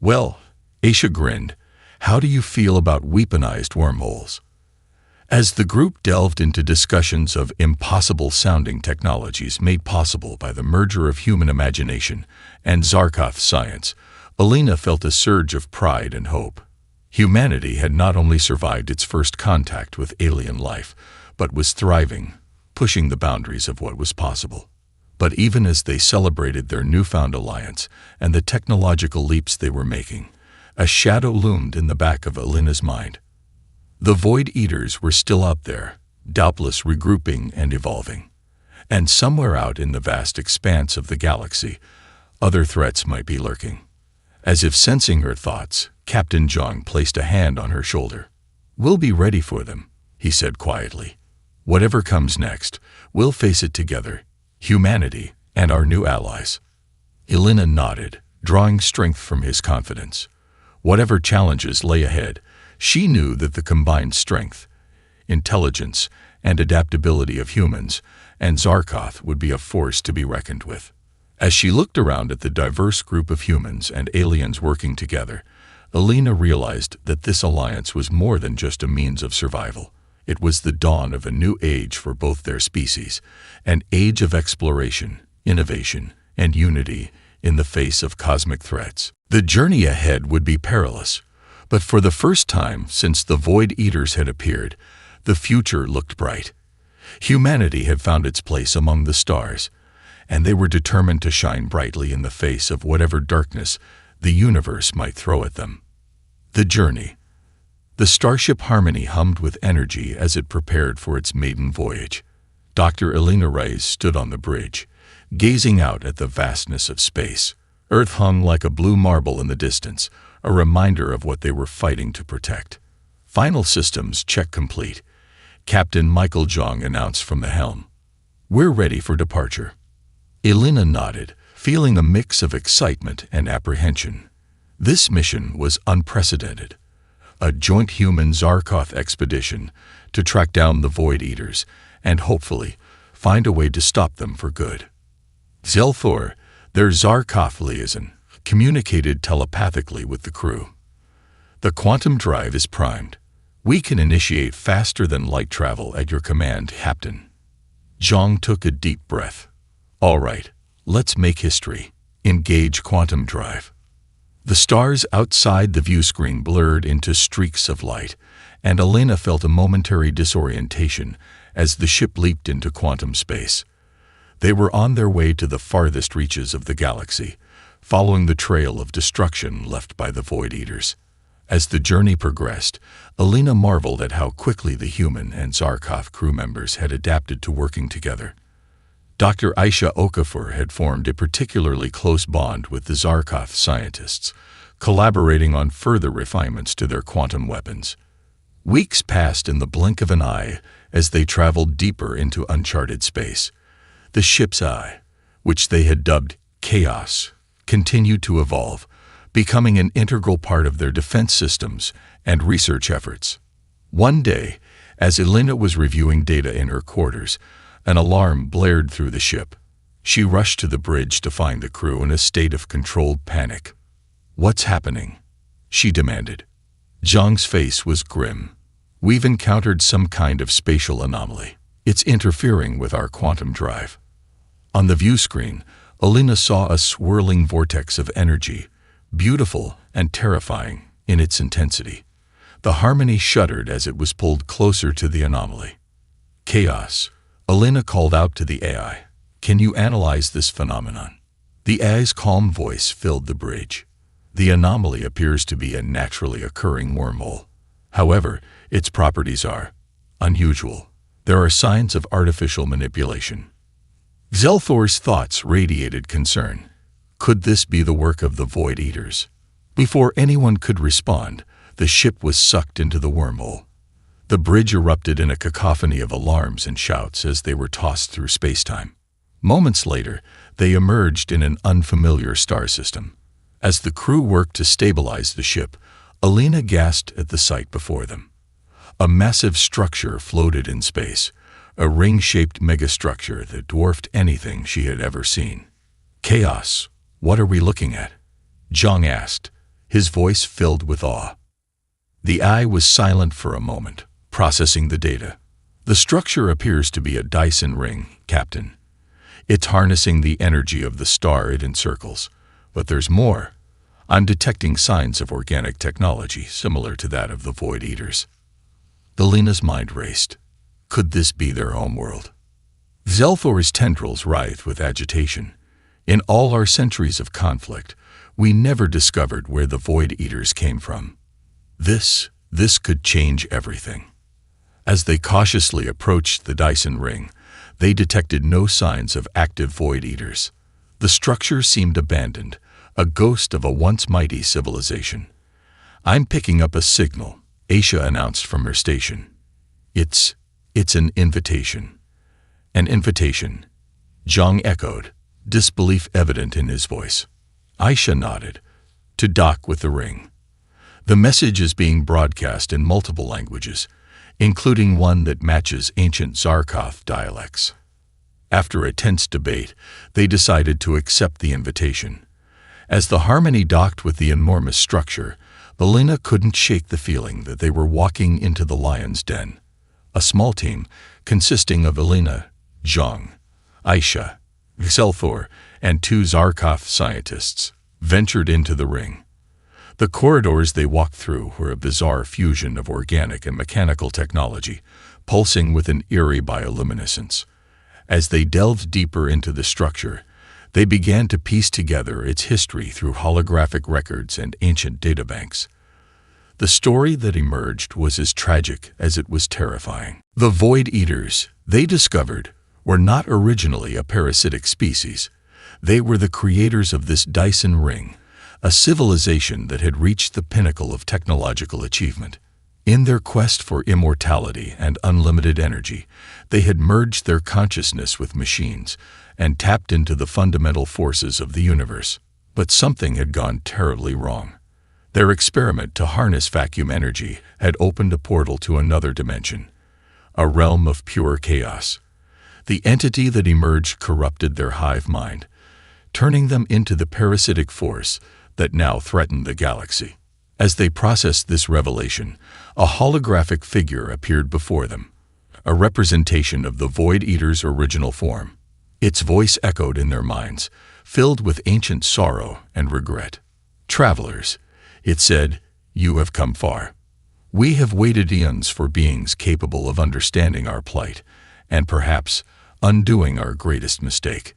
"Well," Aisha grinned, "how do you feel about weaponized wormholes?" As the group delved into discussions of impossible-sounding technologies made possible by the merger of human imagination and Zarkoth science, Elena felt a surge of pride and hope. Humanity had not only survived its first contact with alien life, but was thriving, pushing the boundaries of what was possible. But even as they celebrated their newfound alliance and the technological leaps they were making, a shadow loomed in the back of Elena's mind. The Void Eaters were still up there, doubtless regrouping and evolving. And somewhere out in the vast expanse of the galaxy, other threats might be lurking. As if sensing her thoughts, Captain Zhang placed a hand on her shoulder. "We'll be ready for them," he said quietly. "Whatever comes next, we'll face it together, humanity and our new allies." Elena nodded, drawing strength from his confidence. Whatever challenges lay ahead, she knew that the combined strength, intelligence, and adaptability of humans and Zarkoth would be a force to be reckoned with. As she looked around at the diverse group of humans and aliens working together, Elena realized that this alliance was more than just a means of survival. It was the dawn of a new age for both their species, an age of exploration, innovation, and unity in the face of cosmic threats. The journey ahead would be perilous, but for the first time since the Void Eaters had appeared, the future looked bright. Humanity had found its place among the stars, and they were determined to shine brightly in the face of whatever darkness the universe might throw at them. The journey. The starship Harmony hummed with energy as it prepared for its maiden voyage. Dr. Elena Reyes stood on the bridge, gazing out at the vastness of space. Earth hung like a blue marble in the distance, a reminder of what they were fighting to protect. "Final systems check complete," Captain Michael Zhang announced from the helm. "We're ready for departure." Elena nodded, feeling a mix of excitement and apprehension. This mission was unprecedented. A joint human Zarkoth expedition to track down the Void Eaters and hopefully find a way to stop them for good. Zelfor, their Zarkoth liaison, communicated telepathically with the crew. "The quantum drive is primed. We can initiate faster-than-light travel at your command, Captain." Zhang took a deep breath. "All right, let's make history. Engage quantum drive." The stars outside the view screen blurred into streaks of light, and Elena felt a momentary disorientation as the ship leaped into quantum space. They were on their way to the farthest reaches of the galaxy, following the trail of destruction left by the Void Eaters. As the journey progressed, Elena marveled at how quickly the human and Zarkoth crew members had adapted to working together. Dr. Aisha Okafor had formed a particularly close bond with the Zarkoth scientists, collaborating on further refinements to their quantum weapons. Weeks passed in the blink of an eye as they traveled deeper into uncharted space. The ship's eye, which they had dubbed Chaos, continued to evolve, becoming an integral part of their defense systems and research efforts. One day, as Elena was reviewing data in her quarters, an alarm blared through the ship. She rushed to the bridge to find the crew in a state of controlled panic. "What's happening?" she demanded. Zhang's face was grim. "We've encountered some kind of spatial anomaly," It's interfering with our quantum drive. On the view screen, Alina saw a swirling vortex of energy, beautiful and terrifying in its intensity. The harmony shuddered as it was pulled closer to the anomaly. Chaos. Alina called out to the AI. Can you analyze this phenomenon? The AI's calm voice filled the bridge. The anomaly appears to be a naturally occurring wormhole. However, its properties are unusual. There are signs of artificial manipulation. Zelthor's thoughts radiated concern. Could this be the work of the Void Eaters? Before anyone could respond, the ship was sucked into the wormhole. The bridge erupted in a cacophony of alarms and shouts as they were tossed through space-time. Moments later, they emerged in an unfamiliar star system. As the crew worked to stabilize the ship, Alina gasped at the sight before them. A massive structure floated in space, a ring-shaped megastructure that dwarfed anything she had ever seen. Chaos. What are we looking at? Zhang asked, his voice filled with awe. The eye was silent for a moment, processing the data. The structure appears to be a Dyson ring, Captain. It's harnessing the energy of the star it encircles. But there's more. I'm detecting signs of organic technology similar to that of the Void Eaters. Alina's mind raced. Could this be their homeworld? Zelthor's tendrils writhed with agitation. In all our centuries of conflict, we never discovered where the Void Eaters came from. This could change everything. As they cautiously approached the Dyson ring, they detected no signs of active Void Eaters. The structure seemed abandoned, a ghost of a once mighty civilization. I'm picking up a signal, Aisha announced from her station. It's an invitation. An invitation, Zhang echoed, disbelief evident in his voice. Aisha nodded. To dock with the ring. The message is being broadcast in multiple languages, including one that matches ancient Zarkoth dialects. After a tense debate, they decided to accept the invitation. As the Harmony docked with the enormous structure, Alina couldn't shake the feeling that they were walking into the lion's den. A small team, consisting of Alina, Zhang, Aisha, Zelthor, and 2 Zarkoth scientists, ventured into the ring. The corridors they walked through were a bizarre fusion of organic and mechanical technology, pulsing with an eerie bioluminescence. As they delved deeper into the structure, they began to piece together its history through holographic records and ancient databanks. The story that emerged was as tragic as it was terrifying. The Void Eaters, they discovered, were not originally a parasitic species. They were the creators of this Dyson ring, a civilization that had reached the pinnacle of technological achievement. In their quest for immortality and unlimited energy, they had merged their consciousness with machines and tapped into the fundamental forces of the universe. But something had gone terribly wrong. Their experiment to harness vacuum energy had opened a portal to another dimension, a realm of pure chaos. The entity that emerged corrupted their hive mind, turning them into the parasitic force that now threatened the galaxy. As they processed this revelation, a holographic figure appeared before them, a representation of the Void Eater's original form. Its voice echoed in their minds, filled with ancient sorrow and regret. "Travelers," it said, "you have come far. We have waited eons for beings capable of understanding our plight, and perhaps undoing our greatest mistake."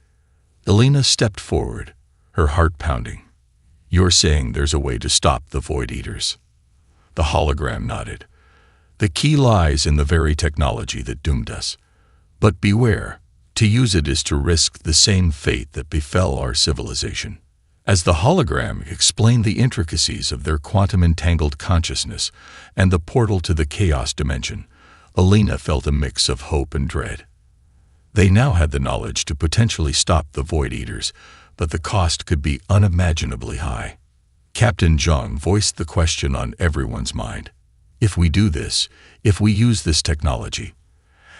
Alina stepped forward, her heart pounding. "You're saying there's a way to stop the Void Eaters?" The hologram nodded. "The key lies in the very technology that doomed us. But beware, to use it is to risk the same fate that befell our civilization." As the hologram explained the intricacies of their quantum-entangled consciousness and the portal to the chaos dimension, Alina felt a mix of hope and dread. They now had the knowledge to potentially stop the Void Eaters, but the cost could be unimaginably high. Captain Zhang voiced the question on everyone's mind. If we do this, if we use this technology,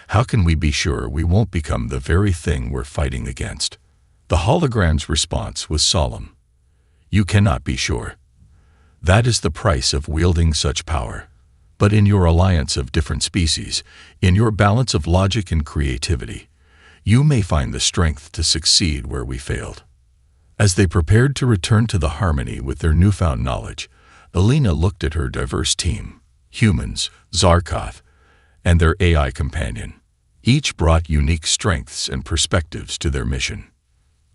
how can we be sure we won't become the very thing we're fighting against? The hologram's response was solemn. You cannot be sure. That is the price of wielding such power. but in your alliance of different species, in your balance of logic and creativity, you may find the strength to succeed where we failed." As they prepared to return to the Harmony with their newfound knowledge, Alina looked at her diverse team, humans, Zarkov, and their AI companion. Each brought unique strengths and perspectives to their mission.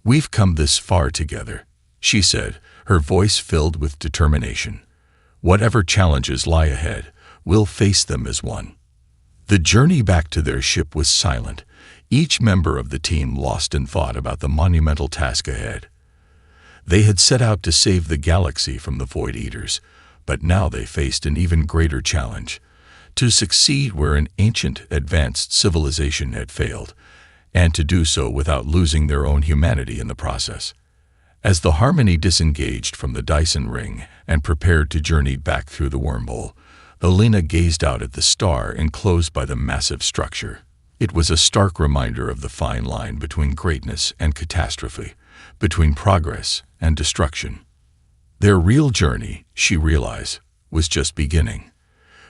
"We've come this far together," she said, her voice filled with determination. "Whatever challenges lie ahead, we'll face them as one." The journey back to their ship was silent, each member of the team lost in thought about the monumental task ahead. They had set out to save the galaxy from the Void Eaters, but now they faced an even greater challenge: to succeed where an ancient, advanced civilization had failed, and to do so without losing their own humanity in the process. As the Harmony disengaged from the Dyson ring and prepared to journey back through the wormhole, Alina gazed out at the star enclosed by the massive structure. It was a stark reminder of the fine line between greatness and catastrophe, between progress and destruction. Their real journey, she realized, was just beginning.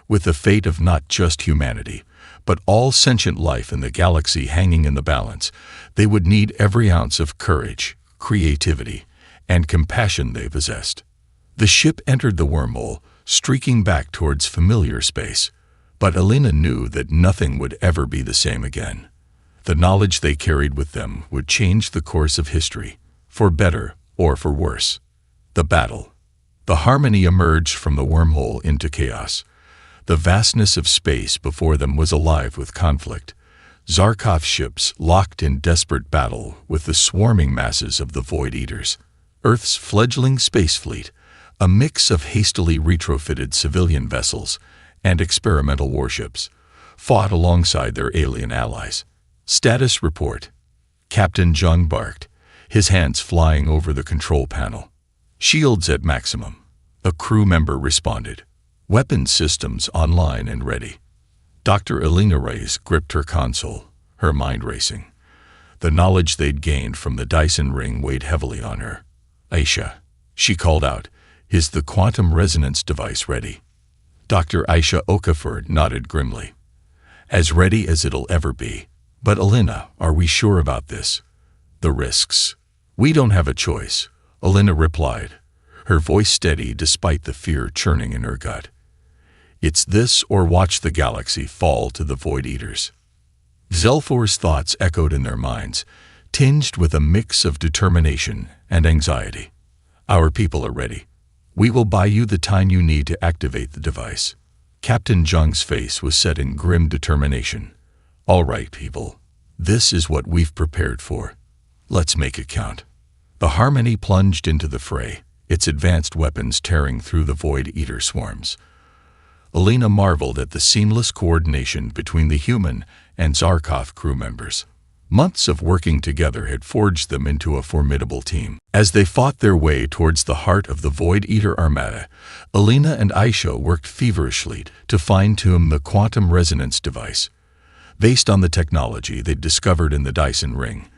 With the fate of not just humanity, but all sentient life in the galaxy hanging in the balance, they would need every ounce of courage, creativity, and compassion they possessed. The ship entered the wormhole, streaking back towards familiar space, but Alina knew that nothing would ever be the same again. The knowledge they carried with them would change the course of history, for better or for worse. The battle. The Harmony emerged from the wormhole into chaos. The vastness of space before them was alive with conflict. Zarkov's ships locked in desperate battle with the swarming masses of the Void Eaters. Earth's fledgling space fleet, a mix of hastily retrofitted civilian vessels and experimental warships, fought alongside their alien allies. Status report. Captain Jung barked, his hands flying over the control panel. "Shields at maximum." A crew member responded. "Weapons systems online and ready." Dr. Alina Reyes gripped her console, her mind racing. The knowledge they'd gained from the Dyson ring weighed heavily on her. "Aisha," she called out, "is the quantum resonance device ready?" Dr. Aisha Okafor nodded grimly. "As ready as it'll ever be. But Alina, are we sure about this?" "The risks." "We don't have a choice," Alina replied, her voice steady despite the fear churning in her gut. "It's this or watch the galaxy fall to the Void Eaters." Zelfor's thoughts echoed in their minds, tinged with a mix of determination and anxiety. "Our people are ready. We will buy you the time you need to activate the device." Captain Jung's face was set in grim determination. "All right, people. This is what we've prepared for. Let's make it count." The Harmony plunged into the fray, its advanced weapons tearing through the Void Eater swarms. Alina marveled at the seamless coordination between the human and Zarkov crew members. Months of working together had forged them into a formidable team. As they fought their way towards the heart of the Void Eater armada, Alina and Aisha worked feverishly to fine-tune the quantum resonance device. Based on the technology they'd discovered in the Dyson ring,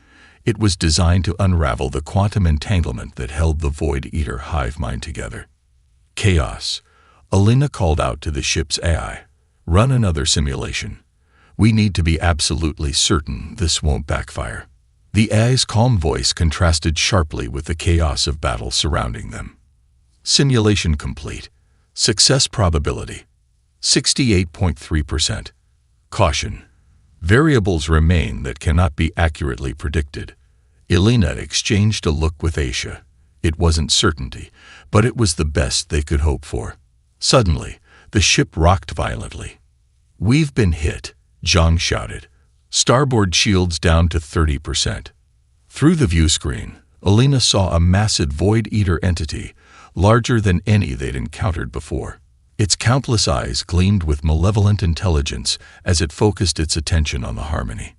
it was designed to unravel the quantum entanglement that held the Void Eater hive mind together. "Chaos," Alina called out to the ship's AI. "Run another simulation. We need to be absolutely certain this won't backfire." The AI's calm voice contrasted sharply with the chaos of battle surrounding them. "Simulation complete. Success probability 68.3%. Caution. Variables remain that cannot be accurately predicted." Alina exchanged a look with Aisha. It wasn't certainty, but it was the best they could hope for. Suddenly, the ship rocked violently. "We've been hit," Zhang shouted. "Starboard shields down to 30%. Through the view screen, Alina saw a massive Void Eater entity, larger than any they'd encountered before. Its countless eyes gleamed with malevolent intelligence as it focused its attention on the Harmony.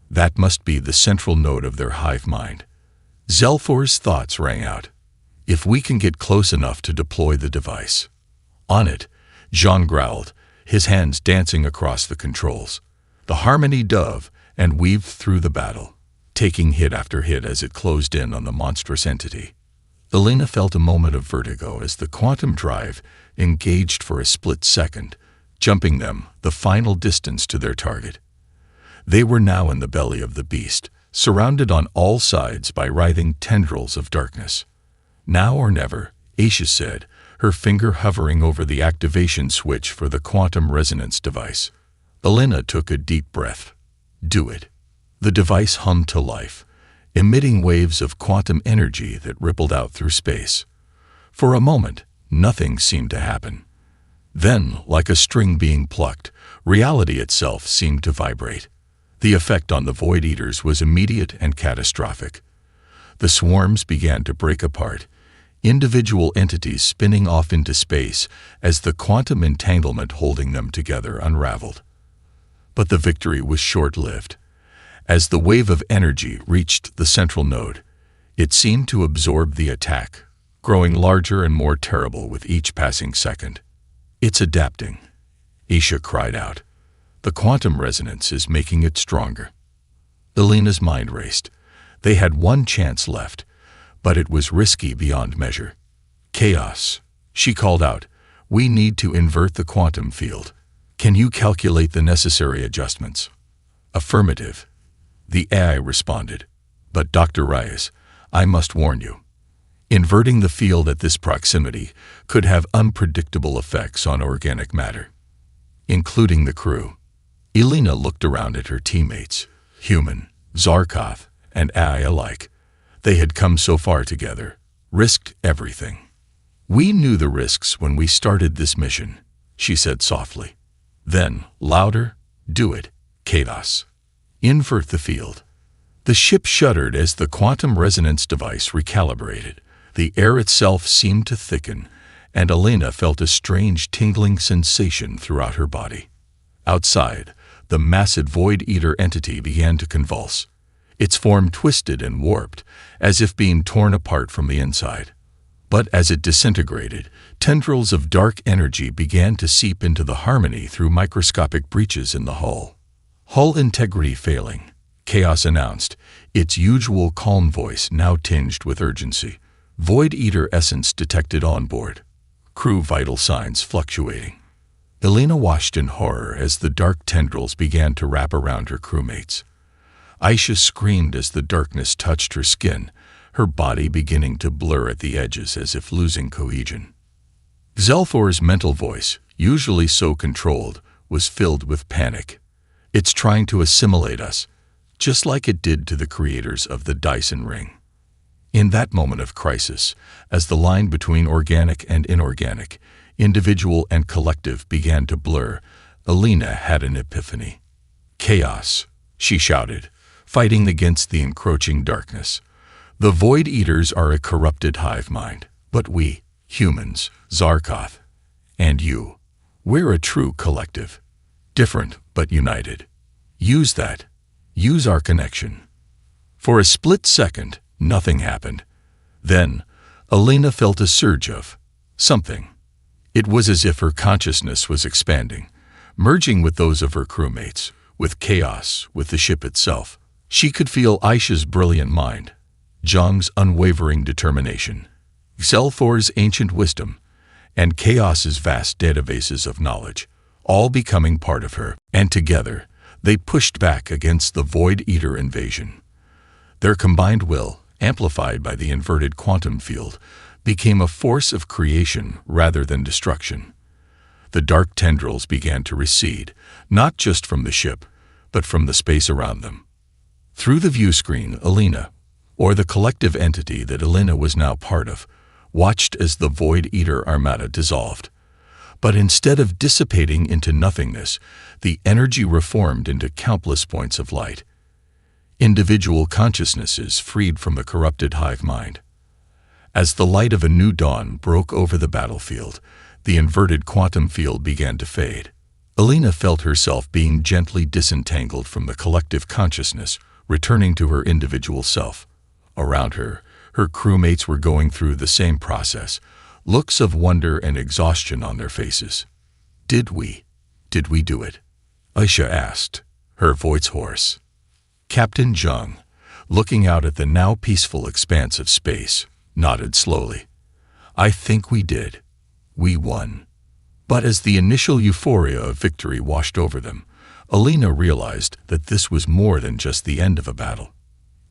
That must be the central node of their hive mind. Zelfor's thoughts rang out. "If we can get close enough to deploy the device." "On it," Zhang growled, his hands dancing across the controls. The Harmony dove and weaved through the battle, taking hit after hit as it closed in on the monstrous entity. Alina felt a moment of vertigo as the quantum drive engaged for a split second, jumping them the final distance to their target. They were now in the belly of the beast, surrounded on all sides by writhing tendrils of darkness. Now or never, Aisha said, her finger hovering over the activation switch for the quantum resonance device. Elena took a deep breath. Do it. The device hummed to life, emitting waves of quantum energy that rippled out through space. For a moment, nothing seemed to happen. Then, like a string being plucked, reality itself seemed to vibrate. The effect on the Void Eaters was immediate and catastrophic. The swarms began to break apart, individual entities spinning off into space as the quantum entanglement holding them together unraveled. But the victory was short-lived. As the wave of energy reached the central node, it seemed to absorb the attack, growing larger and more terrible with each passing second. It's adapting, Aisha cried out. The quantum resonance is making it stronger. Elena's mind raced. They had one chance left, but it was risky beyond measure. Chaos, she called out. We need to invert the quantum field. Can you calculate the necessary adjustments? Affirmative, the AI responded. But Dr. Reyes, I must warn you. Inverting the field at this proximity could have unpredictable effects on organic matter, including the crew. Elena looked around at her teammates, human, Zarkoth, and AI alike. They had come so far together, risked everything. We knew the risks when we started this mission, she said softly. Then, louder, do it, chaos. Invert the field. The ship shuddered as the quantum resonance device recalibrated. The air itself seemed to thicken, and Elena felt a strange tingling sensation throughout her body. Outside, the massive Void Eater entity began to convulse. Its form twisted and warped, as if being torn apart from the inside. But as it disintegrated, tendrils of dark energy began to seep into the harmony through microscopic breaches in the hull. Hull integrity failing, Chaos announced, its usual calm voice now tinged with urgency. Void Eater essence detected on board. Crew vital signs fluctuating. Elena watched in horror as the dark tendrils began to wrap around her crewmates. Aisha screamed as the darkness touched her skin, her body beginning to blur at the edges as if losing cohesion. Zelfor's mental voice, usually so controlled, was filled with panic. It's trying to assimilate us, just like it did to the creators of the Dyson ring. In that moment of crisis, as the line between organic and inorganic, individual and collective began to blur, Elena had an epiphany. Chaos, she shouted, fighting against the encroaching darkness. The Void Eaters are a corrupted hive mind, but we, humans, Zarkoth, and you, we're a true collective. Different, but united. Use that. Use our connection. For a split second, nothing happened. Then, Elena felt a surge of something. It was as if her consciousness was expanding, merging with those of her crewmates, with chaos, with the ship itself. She could feel Aisha's brilliant mind, Zhang's unwavering determination, Zelfor's ancient wisdom, and Chaos's vast databases of knowledge, all becoming part of her, and together, they pushed back against the Void Eater invasion. Their combined will, amplified by the inverted quantum field, became a force of creation rather than destruction. The dark tendrils began to recede, not just from the ship, but from the space around them. Through the view screen, Elena, or the collective entity that Elena was now part of, watched as the Void Eater armada dissolved. But instead of dissipating into nothingness, the energy reformed into countless points of light. Individual consciousnesses freed from the corrupted hive mind. As the light of a new dawn broke over the battlefield, the inverted quantum field began to fade. Elena felt herself being gently disentangled from the collective consciousness, returning to her individual self. Around her, her crewmates were going through the same process, looks of wonder and exhaustion on their faces. Did we do it? Aisha asked, her voice hoarse. Captain Zhang, looking out at the now peaceful expanse of space, nodded slowly. I think we did. We won. But as the initial euphoria of victory washed over them, Alina realized that this was more than just the end of a battle.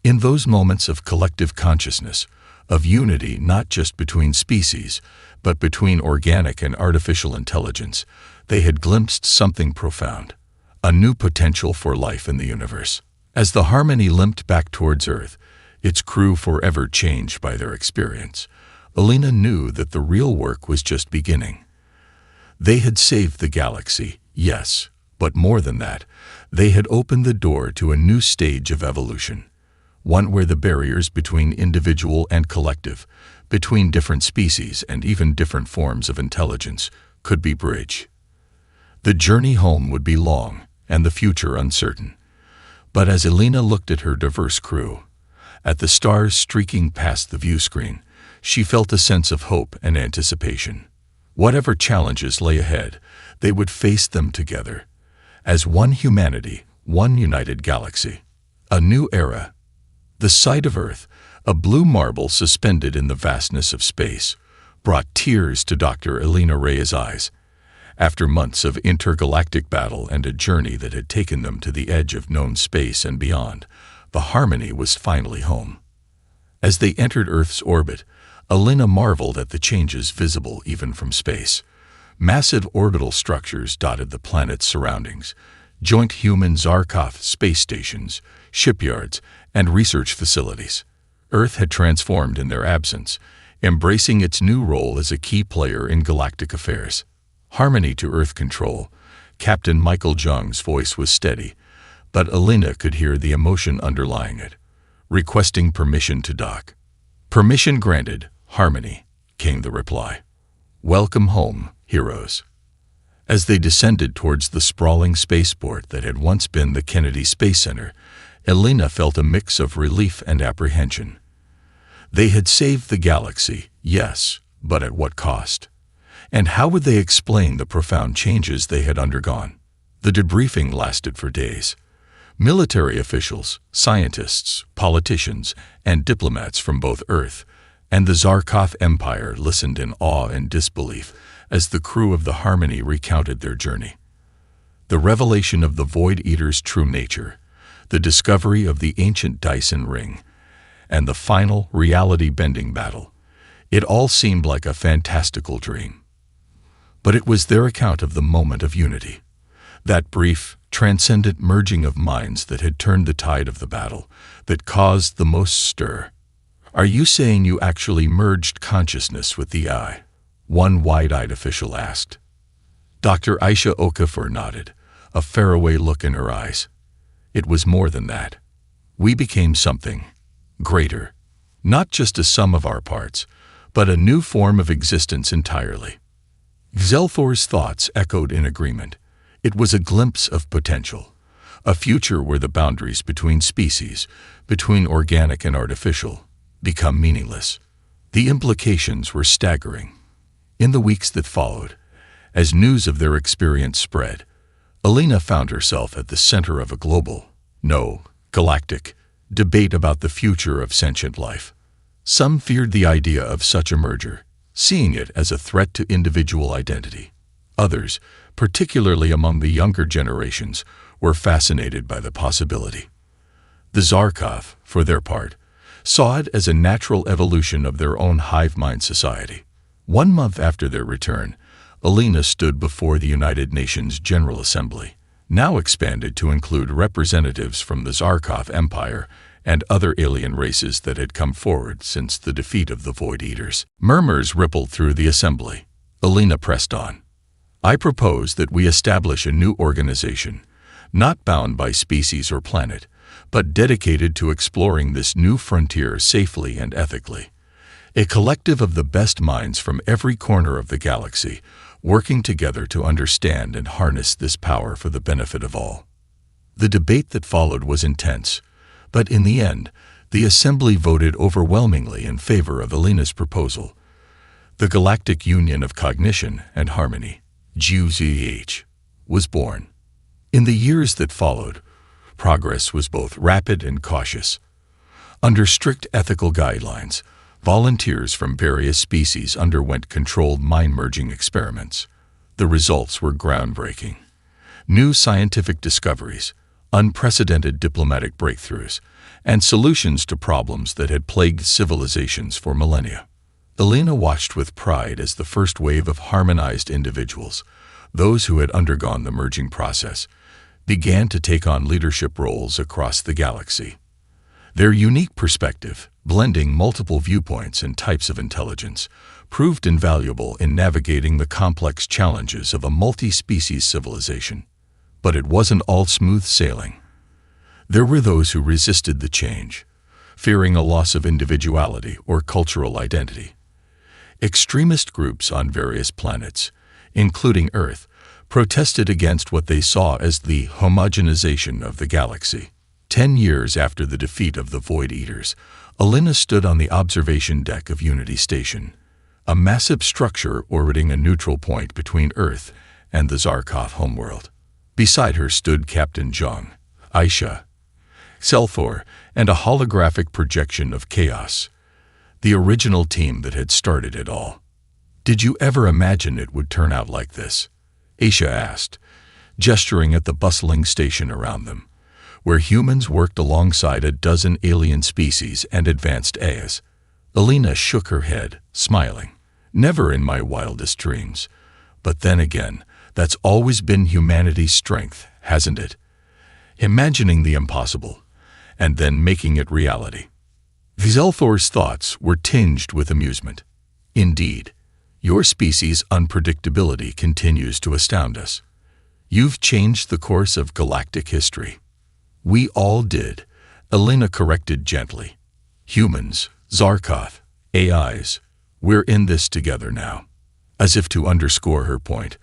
In those moments of collective consciousness, of unity not just between species, but between organic and artificial intelligence, they had glimpsed something profound, a new potential for life in the universe. As the Harmony limped back towards Earth, its crew forever changed by their experience, Alina knew that the real work was just beginning. They had saved the galaxy, yes, but more than that, they had opened the door to a new stage of evolution, one where the barriers between individual and collective, between different species and even different forms of intelligence, could be bridged. The journey home would be long and the future uncertain. But as Alina looked at her diverse crew, at the stars streaking past the view screen, she felt a sense of hope and anticipation. Whatever challenges lay ahead, they would face them together. As one humanity, one united galaxy. A new era. The sight of Earth, a blue marble suspended in the vastness of space, brought tears to Dr. Alina Rey's eyes. After months of intergalactic battle and a journey that had taken them to the edge of known space and beyond, the Harmony was finally home. As they entered Earth's orbit, Alina marveled at the changes visible even from space. Massive orbital structures dotted the planet's surroundings, joint human Zarkov space stations, shipyards, and research facilities. Earth had transformed in their absence, embracing its new role as a key player in galactic affairs. Harmony to Earth Control. Captain Michael Jung's voice was steady, but Alina could hear the emotion underlying it, requesting permission to dock. "Permission granted, Harmony," came the reply. "Welcome home, heroes." As they descended towards the sprawling spaceport that had once been the Kennedy Space Center, Alina felt a mix of relief and apprehension. They had saved the galaxy, yes, but at what cost? And how would they explain the profound changes they had undergone? The debriefing lasted for days. Military officials, scientists, politicians, and diplomats from both Earth and the Zarkov Empire listened in awe and disbelief as the crew of the Harmony recounted their journey. The revelation of the Void Eater's true nature, the discovery of the ancient Dyson ring, and the final reality-bending battle. It all seemed like a fantastical dream. But it was their account of the moment of unity, that brief, transcendent merging of minds that had turned the tide of the battle, that caused the most stir. "Are you saying you actually merged consciousness with the I?" one wide-eyed official asked. Dr. Aisha Okafor nodded, a faraway look in her eyes. "It was more than that. We became something greater, not just a sum of our parts, but a new form of existence entirely." Xelthor's thoughts echoed in agreement. It was a glimpse of potential, a future where the boundaries between species, between organic and artificial, become meaningless. The implications were staggering. In the weeks that followed, as news of their experience spread, Alina found herself at the center of a global, no, galactic, debate about the future of sentient life. Some feared the idea of such a merger, seeing it as a threat to individual identity. Others, particularly among the younger generations, were fascinated by the possibility. The Zarkov, for their part, saw it as a natural evolution of their own hive-mind society. 1 month after their return, Alina stood before the United Nations General Assembly, now expanded to include representatives from the Zarkov Empire and other alien races that had come forward since the defeat of the Void Eaters. Murmurs rippled through the assembly. Alina pressed on. "I propose that we establish a new organization, not bound by species or planet, but dedicated to exploring this new frontier safely and ethically. A collective of the best minds from every corner of the galaxy, working together to understand and harness this power for the benefit of all." The debate that followed was intense, but in the end, the assembly voted overwhelmingly in favor of Alina's proposal. The Galactic Union of Cognition and Harmony, GUCH, was born. In the years that followed, progress was both rapid and cautious. Under strict ethical guidelines, volunteers from various species underwent controlled mind-merging experiments. The results were groundbreaking. New scientific discoveries, unprecedented diplomatic breakthroughs, and solutions to problems that had plagued civilizations for millennia. Elena watched with pride as the first wave of harmonized individuals, those who had undergone the merging process, began to take on leadership roles across the galaxy. Their unique perspective, blending multiple viewpoints and types of intelligence, proved invaluable in navigating the complex challenges of a multi-species civilization. But it wasn't all smooth sailing. There were those who resisted the change, fearing a loss of individuality or cultural identity. Extremist groups on various planets, including Earth, protested against what they saw as the homogenization of the galaxy. 10 years after the defeat of the Void Eaters, Elena stood on the observation deck of Unity Station, a massive structure orbiting a neutral point between Earth and the Zarkov homeworld. Beside her stood Captain Zhang, Aisha, Selthor, and a holographic projection of Chaos, the original team that had started it all. "Did you ever imagine it would turn out like this?" Aisha asked, gesturing at the bustling station around them, where humans worked alongside a dozen alien species and advanced AIs. Elena shook her head, smiling. "Never in my wildest dreams. But then again, that's always been humanity's strength, hasn't it? Imagining the impossible, and then making it reality." Zelthor's thoughts were tinged with amusement. "Indeed, your species' unpredictability continues to astound us. You've changed the course of galactic history." "We all did," Elena corrected gently. "Humans, Zarkoth, AIs, we're in this together now." As if to underscore her point,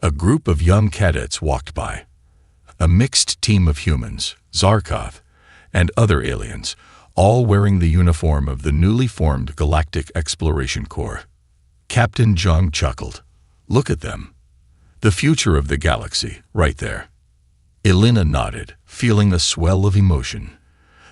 a group of young cadets walked by. A mixed team of humans, Zarkoth, and other aliens, all wearing the uniform of the newly formed Galactic Exploration Corps. Captain Zhang chuckled. "Look at them. The future of the galaxy, right there." Elena nodded, feeling a swell of emotion.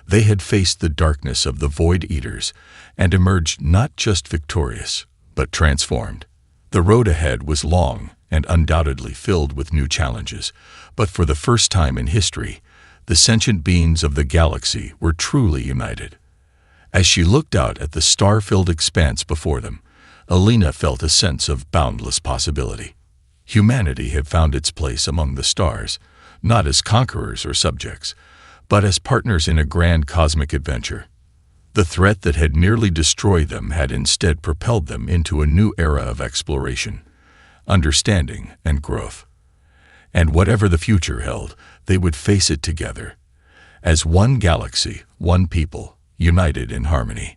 They had faced the darkness of the Void Eaters and emerged not just victorious, but transformed. The road ahead was long and undoubtedly filled with new challenges, but for the first time in history, the sentient beings of the galaxy were truly united. As she looked out at the star-filled expanse before them, Elena felt a sense of boundless possibility. Humanity had found its place among the stars, not as conquerors or subjects, but as partners in a grand cosmic adventure. The threat that had nearly destroyed them had instead propelled them into a new era of exploration, understanding, and growth. And whatever the future held, they would face it together, as one galaxy, one people, united in harmony.